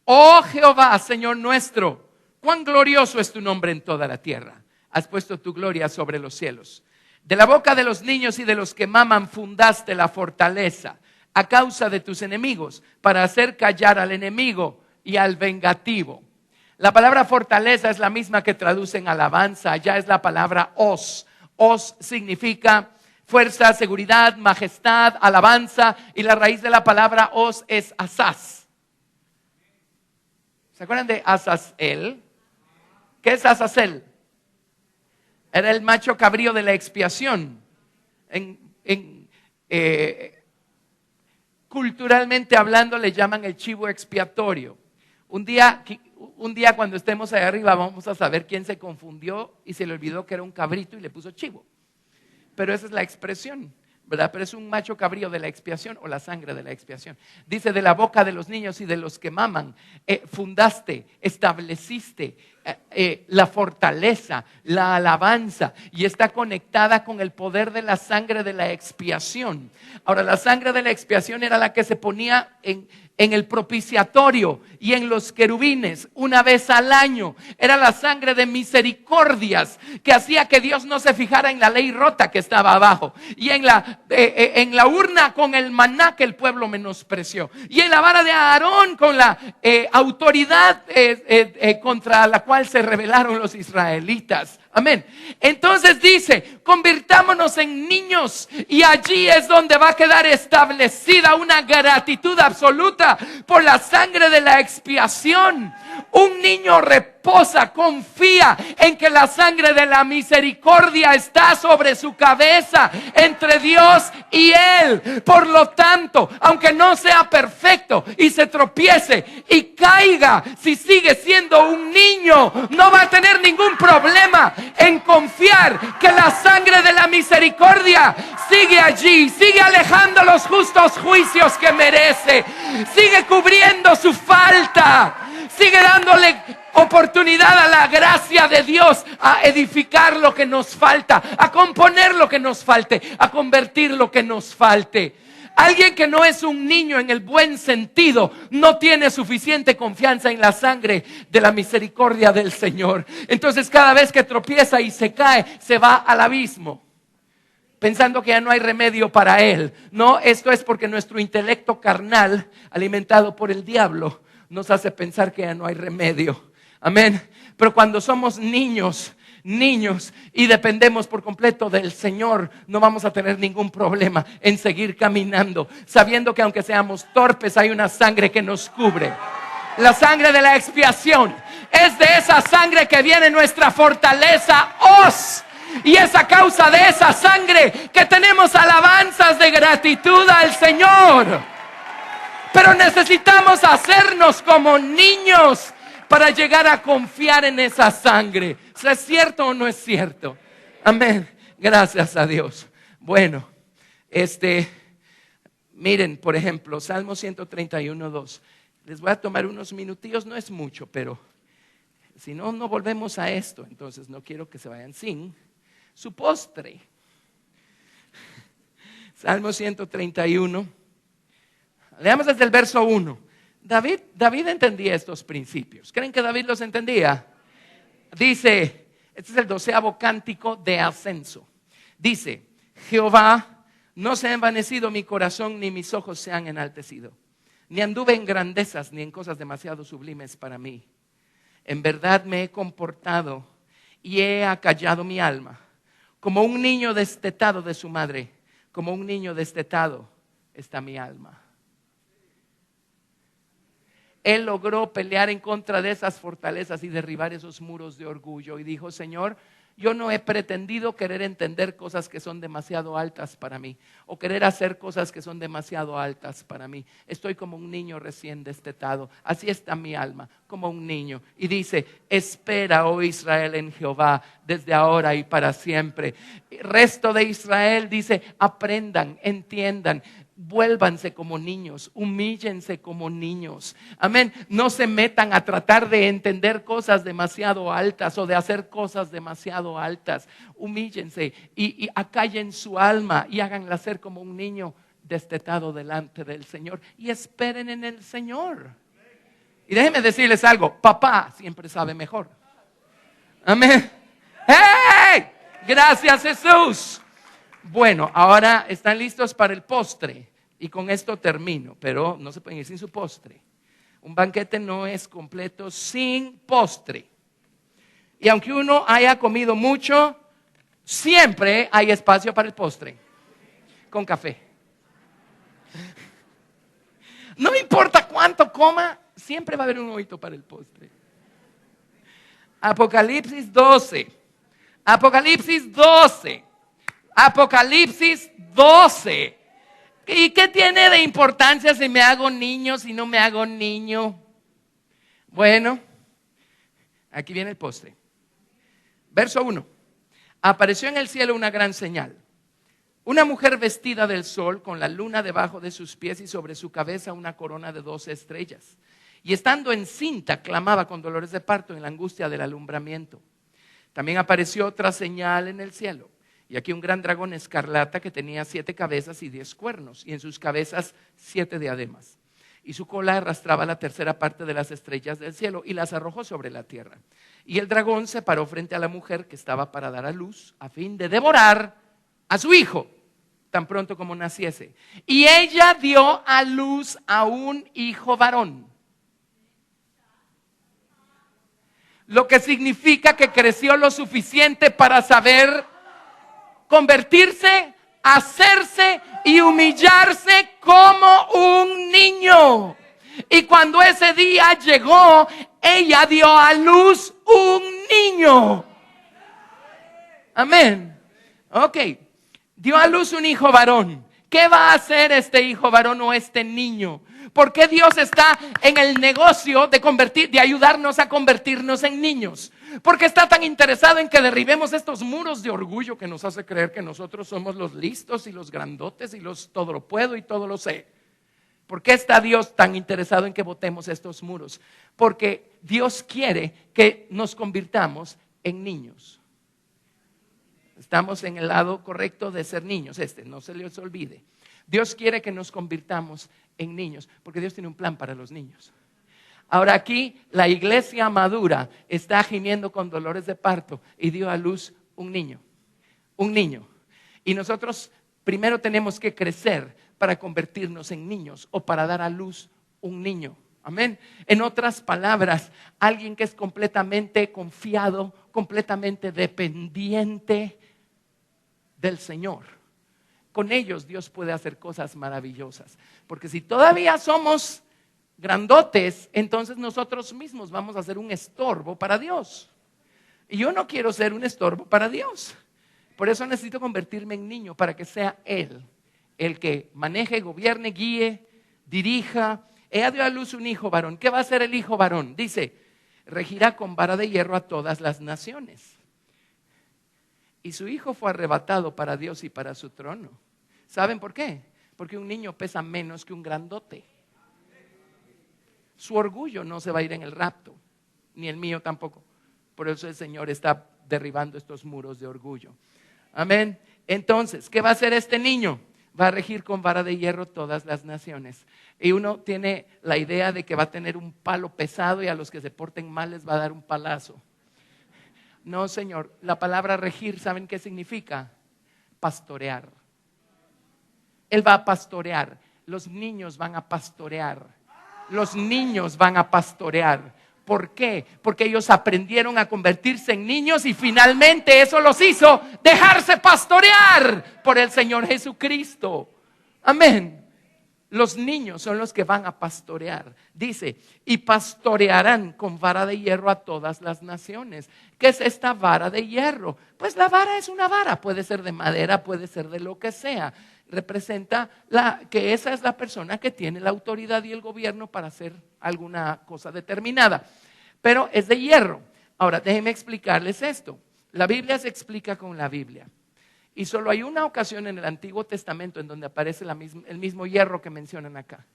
B: Oh Jehová, Señor nuestro, cuán glorioso es tu nombre en toda la tierra. Has puesto tu gloria sobre los cielos. De la boca de los niños y de los que maman fundaste la fortaleza a causa de tus enemigos, para hacer callar al enemigo y al vengativo. La palabra fortaleza es la misma que traducen alabanza. Allá es la palabra os. Os significa fuerza, seguridad, majestad, alabanza, y la raíz de la palabra os es asaz. ¿Se acuerdan de Azazel? ¿Qué es Azazel? Era el macho cabrío de la expiación. Culturalmente hablando le llaman el chivo expiatorio. Un día cuando estemos ahí arriba vamos a saber quién se confundió y se le olvidó que era un cabrito y le puso chivo. Pero esa es la expresión, ¿verdad? Pero es un macho cabrío de la expiación o la sangre de la expiación. Dice, de la boca de los niños y de los que maman, fundaste, estableciste la fortaleza, la alabanza, y está conectada con el poder de la sangre de la expiación. Ahora, la sangre de la expiación era la que se ponía en el propiciatorio y en los querubines una vez al año. Era la sangre de misericordias que hacía que Dios no se fijara en la ley rota que estaba abajo, y en la urna con el maná que el pueblo menospreció, y en la vara de Aarón con la autoridad contra la cual se rebelaron los israelitas. Amén. Entonces dice, convirtámonos en niños, y allí es donde va a quedar establecida una gratitud absoluta por la sangre de la expiación. Un niño reposa, confía en que la sangre de la misericordia está sobre su cabeza, entre Dios y él. Por lo tanto, aunque no sea perfecto y se tropiece y caiga, si sigue siendo un niño, no va a tener ningún problema en confiar que la sangre de la misericordia sigue allí, sigue alejando los justos juicios que merece, sigue cubriendo su falta, sigue dándole oportunidad a la gracia de Dios a edificar lo que nos falta, a componer lo que nos falte, a convertir lo que nos falte. Alguien que no es un niño en el buen sentido no tiene suficiente confianza en la sangre de la misericordia del Señor. Entonces cada vez que tropieza y se cae, se va al abismo, pensando que ya no hay remedio para él. No, esto es porque nuestro intelecto carnal, alimentado por el diablo, nos hace pensar que ya no hay remedio. Amén. Pero cuando somos niños y dependemos por completo del Señor, no vamos a tener ningún problema en seguir caminando, sabiendo que aunque seamos torpes, hay una sangre que nos cubre. La sangre de la expiación, es de esa sangre que viene nuestra fortaleza, y es a causa de esa sangre que tenemos alabanzas de gratitud al Señor. Pero necesitamos hacernos como niños para llegar a confiar en esa sangre. ¿Es cierto o no es cierto? Amén. Gracias a Dios. Bueno, miren, por ejemplo, Salmo 131, 2. Les voy a tomar unos minutillos, no es mucho, pero si no, no volvemos a esto. Entonces no quiero que se vayan sin su postre. Salmo 131. Leamos desde el verso 1. David entendía estos principios. ¿Creen que David los entendía? Dice, este es el 12º cántico de ascenso. Dice, Jehová, no se ha envanecido mi corazón, ni mis ojos se han enaltecido. Ni anduve en grandezas, ni en cosas demasiado sublimes para mí. En verdad me he comportado y he acallado mi alma. Como un niño destetado de su madre, como un niño destetado está mi alma. Él logró pelear en contra de esas fortalezas y derribar esos muros de orgullo. Y dijo, Señor, Yo no he pretendido querer entender cosas que son demasiado altas para mí o querer hacer cosas que son demasiado altas para mí. Estoy como un niño recién destetado. Así está mi alma, como un niño. Y dice, espera, oh Israel, en Jehová, desde ahora y para siempre. El resto de Israel dice, aprendan, entiendan. Vuélvanse como niños, humíllense como niños. Amén. No se metan a tratar de entender cosas demasiado altas o de hacer cosas demasiado altas. Humíllense y acallen su alma y háganla ser como un niño destetado delante del Señor y esperen en el Señor. Y déjenme decirles algo, papá siempre sabe mejor. Amén. ¡Hey! Gracias, Jesús. Bueno, ahora están listos para el postre y con esto termino, pero no se pueden ir sin su postre. Un banquete no es completo sin postre. Y aunque uno haya comido mucho, siempre hay espacio para el postre, con café. No importa cuánto coma, siempre va a haber un huevito para el postre. Apocalipsis 12. Apocalipsis 12. Apocalipsis 12. ¿Y qué tiene de importancia si me hago niño, si no me hago niño? Bueno, aquí viene el postre. Verso 1. Apareció en el cielo una gran señal. Una mujer vestida del sol con la luna debajo de sus pies y sobre su cabeza una corona de 12 estrellas. Y estando encinta clamaba con dolores de parto en la angustia del alumbramiento. También apareció otra señal en el cielo. Y aquí un gran dragón escarlata que tenía 7 cabezas y 10 cuernos, y en sus cabezas 7 diademas. Y su cola arrastraba la tercera parte de las estrellas del cielo y las arrojó sobre la tierra. Y el dragón se paró frente a la mujer que estaba para dar a luz, a fin de devorar a su hijo, tan pronto como naciese. Y ella dio a luz a un hijo varón. Lo que significa que creció lo suficiente para saber convertirse, hacerse y humillarse como un niño. Y cuando ese día llegó, ella dio a luz un niño. Amén. Ok, dio a luz un hijo varón. ¿Qué va a hacer este hijo varón o este niño? ¿Por qué Dios está en el negocio de ayudarnos a convertirnos en niños? Porque está tan interesado en que derribemos estos muros de orgullo que nos hace creer que nosotros somos los listos y los grandotes y los todo lo puedo y todo lo sé. ¿Por qué está Dios tan interesado en que botemos estos muros? Porque Dios quiere que nos convirtamos en niños. Estamos en el lado correcto de ser niños, no se les olvide. Dios quiere que nos convirtamos en niños, porque Dios tiene un plan para los niños. Ahora aquí la iglesia madura está gimiendo con dolores de parto y dio a luz un niño. Y nosotros primero tenemos que crecer para convertirnos en niños o para dar a luz un niño. Amén. En otras palabras, alguien que es completamente confiado, completamente dependiente del Señor. Con ellos Dios puede hacer cosas maravillosas. Porque si todavía somos grandotes, entonces nosotros mismos vamos a ser un estorbo para Dios. Y yo no quiero ser un estorbo para Dios. Por eso necesito convertirme en niño, para que sea Él el que maneje, gobierne, guíe, dirija. Ella dio a luz un hijo varón. ¿Qué va a hacer el hijo varón? Dice, regirá con vara de hierro a todas las naciones. Y su hijo fue arrebatado para Dios y para su trono. ¿Saben por qué? Porque un niño pesa menos que un grandote. Su orgullo no se va a ir en el rapto, ni el mío tampoco. Por eso el Señor está derribando estos muros de orgullo. Amén. Entonces, ¿qué va a hacer este niño? Va a regir con vara de hierro todas las naciones. Y uno tiene la idea de que va a tener un palo pesado y a los que se porten mal les va a dar un palazo. No, Señor, la palabra regir, ¿saben qué significa? Pastorear. Él va a pastorear. Los niños van a pastorear. Los niños van a pastorear. ¿Por qué? Porque ellos aprendieron a convertirse en niños y finalmente eso los hizo dejarse pastorear por el Señor Jesucristo. Amén. Los niños son los que van a pastorear. Dice, y pastorearán con vara de hierro a todas las naciones. ¿Qué es esta vara de hierro? Pues la vara es una vara, puede ser de madera, puede ser de lo que sea. Representa que esa es la persona que tiene la autoridad y el gobierno para hacer alguna cosa determinada. Pero es de hierro. Ahora, déjenme explicarles esto. La Biblia se explica con la Biblia. Y solo hay una ocasión en el Antiguo Testamento en donde aparece el mismo hierro que mencionan acá.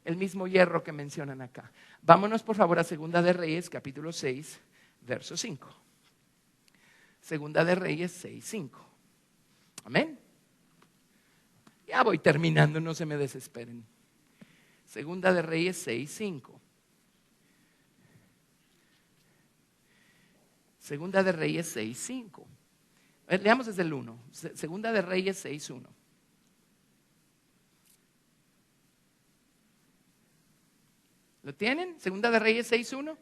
B: El mismo hierro que mencionan acá. Vámonos por favor a Segunda de Reyes, capítulo 6, verso 5. Segunda de Reyes 6, 5. Amén. Ya voy terminando, no se me desesperen. Segunda de Reyes 6, 5. Segunda de Reyes 6, 5. Leamos desde el 1. Segunda de Reyes 6, 1. ¿Lo tienen? Segunda de Reyes 6, 1.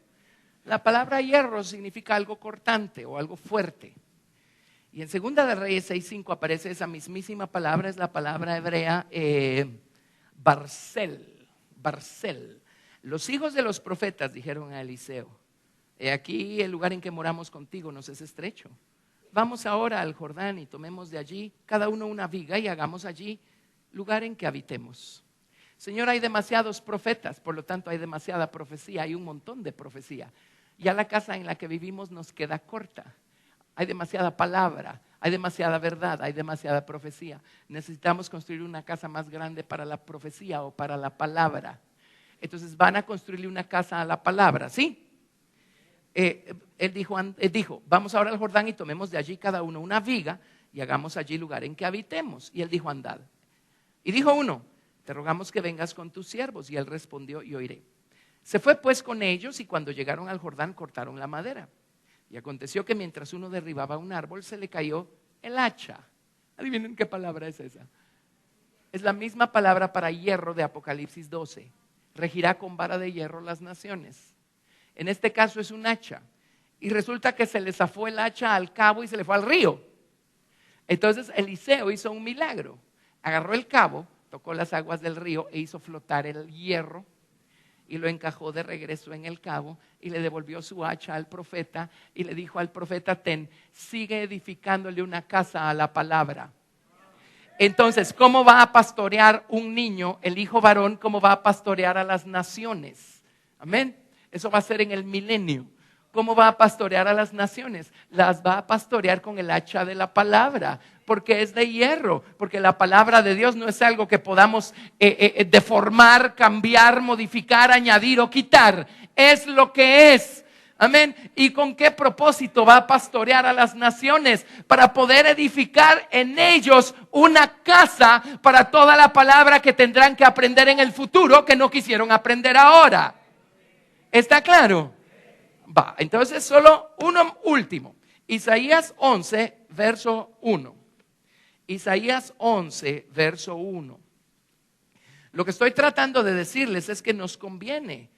B: La palabra hierro significa algo cortante o algo fuerte. Y en Segunda de Reyes 6, 5 aparece esa mismísima palabra, es la palabra hebrea Barcel. Barcel. Los hijos de los profetas dijeron a Eliseo: he aquí el lugar en que moramos contigo nos es estrecho. Vamos ahora al Jordán y tomemos de allí cada uno una viga y hagamos allí lugar en que habitemos. Señor, hay demasiados profetas, por lo tanto hay demasiada profecía, hay un montón de profecía. Ya la casa en la que vivimos nos queda corta. Hay demasiada palabra, hay demasiada verdad, hay demasiada profecía. Necesitamos construir una casa más grande para la profecía o para la palabra. Entonces van a construirle una casa a la palabra, ¿sí? Él dijo, vamos ahora al Jordán y tomemos de allí cada uno una viga y hagamos allí lugar en que habitemos. Y él dijo, andad. Y dijo uno, te rogamos que vengas con tus siervos. Y él respondió, yo iré. Se fue pues con ellos y cuando llegaron al Jordán cortaron la madera. Y aconteció que mientras uno derribaba un árbol se le cayó el hacha. Adivinen qué palabra es esa. Es la misma palabra para hierro de Apocalipsis 12. Regirá con vara de hierro las naciones. En este caso es un hacha. Y resulta que se le zafó el hacha al cabo y se le fue al río. Entonces Eliseo hizo un milagro. Agarró el cabo, tocó las aguas del río e hizo flotar el hierro y lo encajó de regreso en el cabo y le devolvió su hacha al profeta y le dijo al profeta, sigue edificándole una casa a la palabra. Entonces, ¿cómo va a pastorear un niño, el hijo varón, cómo va a pastorear a las naciones? Amén. Eso va a ser en el milenio. ¿Cómo va a pastorear a las naciones? Las va a pastorear con el hacha de la palabra, porque es de hierro, porque la palabra de Dios no es algo que podamos deformar, cambiar, modificar, añadir o quitar. Es lo que es. Amén. ¿Y con qué propósito va a pastorear a las naciones? Para poder edificar en ellos una casa para toda la palabra que tendrán que aprender en el futuro que no quisieron aprender ahora. ¿Está claro? Va, entonces solo uno último. Isaías 11, verso 1. Isaías 11, verso 1. Lo que estoy tratando de decirles es que nos conviene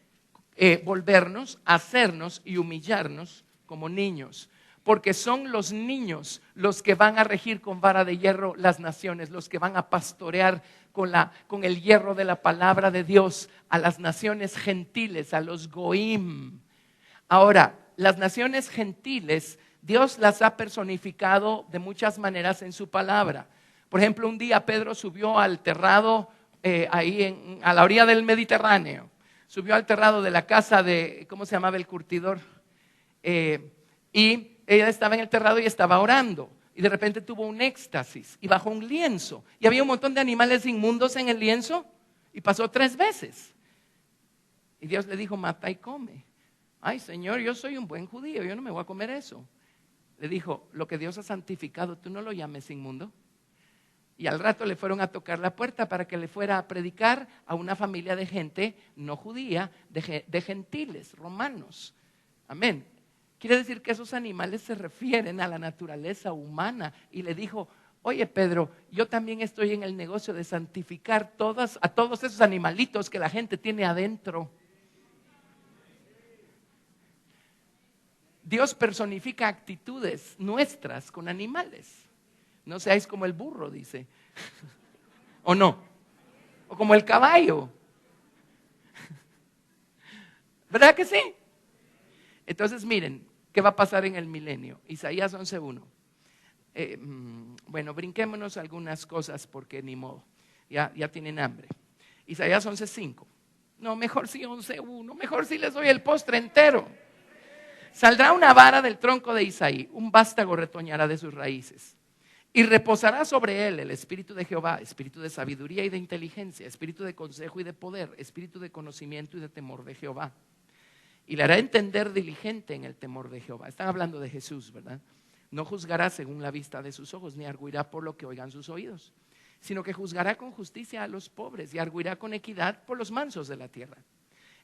B: volvernos, hacernos y humillarnos como niños. Porque son los niños los que van a regir con vara de hierro las naciones, los que van a pastorear con el hierro de la palabra de Dios a las naciones gentiles, a los goim. Ahora, las naciones gentiles, Dios las ha personificado de muchas maneras en su palabra. Por ejemplo, un día Pedro subió al terrado a la orilla del Mediterráneo. Subió al terrado de la casa de, ¿cómo se llamaba el curtidor? Y ella estaba en el terrado y estaba orando. Y de repente tuvo un éxtasis y bajó un lienzo. Y había un montón de animales inmundos en el lienzo. Y pasó 3 veces. Y Dios le dijo, mata y come. Ay, Señor, yo soy un buen judío, yo no me voy a comer eso. Le dijo, lo que Dios ha santificado, tú no lo llames inmundo. Y al rato le fueron a tocar la puerta para que le fuera a predicar a una familia de gente no judía, de gentiles, romanos. Amén. Quiere decir que esos animales se refieren a la naturaleza humana. Y le dijo, oye Pedro, yo también estoy en el negocio de santificar a todos esos animalitos que la gente tiene adentro. Dios personifica actitudes nuestras con animales. No seáis como el burro, dice. ¿O no? o como el caballo. ¿Verdad que sí? Entonces miren, ¿qué va a pasar en el milenio? Isaías 11:1. Bueno, brinquémonos algunas cosas porque ni modo, ya tienen hambre. Isaías 11:5. No, mejor sí 11:1, mejor sí les doy el postre entero. Saldrá una vara del tronco de Isaí, un vástago retoñará de sus raíces. Y reposará sobre él el espíritu de Jehová, espíritu de sabiduría y de inteligencia, espíritu de consejo y de poder, espíritu de conocimiento y de temor de Jehová. Y le hará entender diligente en el temor de Jehová. Están hablando de Jesús, ¿verdad? No juzgará según la vista de sus ojos, ni arguirá por lo que oigan sus oídos, sino que juzgará con justicia a los pobres y arguirá con equidad por los mansos de la tierra.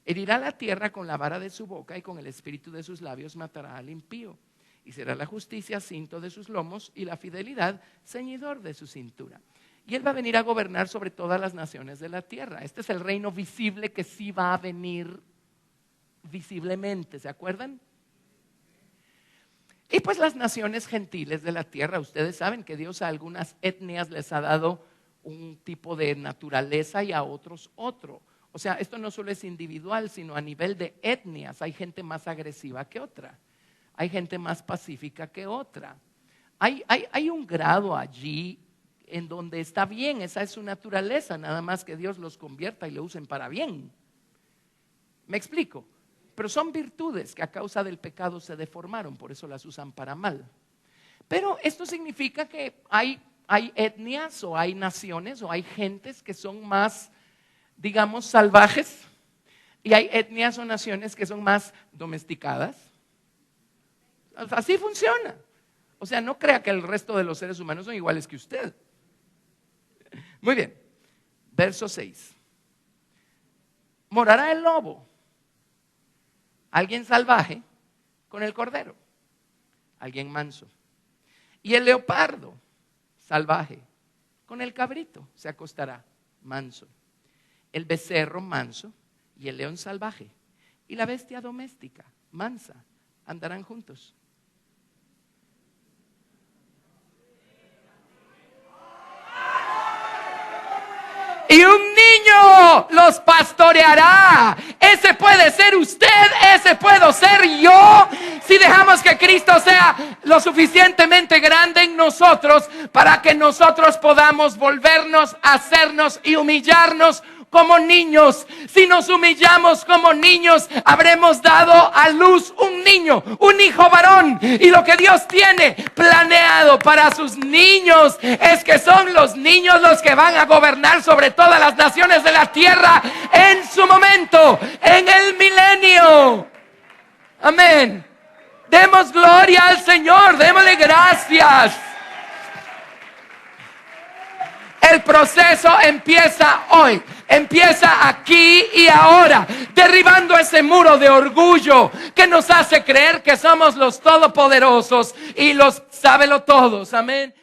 B: Herirá la tierra con la vara de su boca y con el espíritu de sus labios matará al impío. Y será la justicia cinto de sus lomos y la fidelidad ceñidor de su cintura. Y él va a venir a gobernar sobre todas las naciones de la tierra. Este es el reino visible que sí va a venir visiblemente, ¿se acuerdan? Y pues las naciones gentiles de la tierra, ustedes saben que Dios a algunas etnias les ha dado un tipo de naturaleza y a otros otro. O sea, esto no solo es individual, sino a nivel de etnias. Hay gente más agresiva que otra. Hay gente más pacífica que otra. Hay un grado allí en donde está bien, esa es su naturaleza, nada más que Dios los convierta y lo usen para bien. ¿Me explico? Pero son virtudes que a causa del pecado se deformaron, por eso las usan para mal. Pero esto significa que hay etnias o hay naciones o hay gentes que son más, digamos, salvajes, y hay etnias o naciones que son más domesticadas. Así funciona. O sea, no crea que el resto de los seres humanos son iguales que usted. Muy bien, verso 6. Morará el lobo, alguien salvaje, con el cordero, alguien manso. Y el leopardo, salvaje, con el cabrito se acostará, manso. El becerro manso y el león salvaje y la bestia doméstica, mansa, andarán juntos. Y un niño los pastoreará. Ese puede ser usted, ese puedo ser yo, si dejamos que Cristo sea lo suficientemente grande en nosotros para que nosotros podamos volvernos, hacernos y humillarnos como niños. Si nos humillamos como niños, habremos dado a luz un niño, un hijo varón. Y lo que Dios tiene planeado para sus niños es que son los niños los que van a gobernar sobre todas las naciones de la tierra en su momento, en el milenio. Amén. Demos gloria al Señor, démosle gracias. El proceso empieza hoy, empieza aquí y ahora, derribando ese muro de orgullo que nos hace creer que somos los todopoderosos y los sábelo todos. Amén.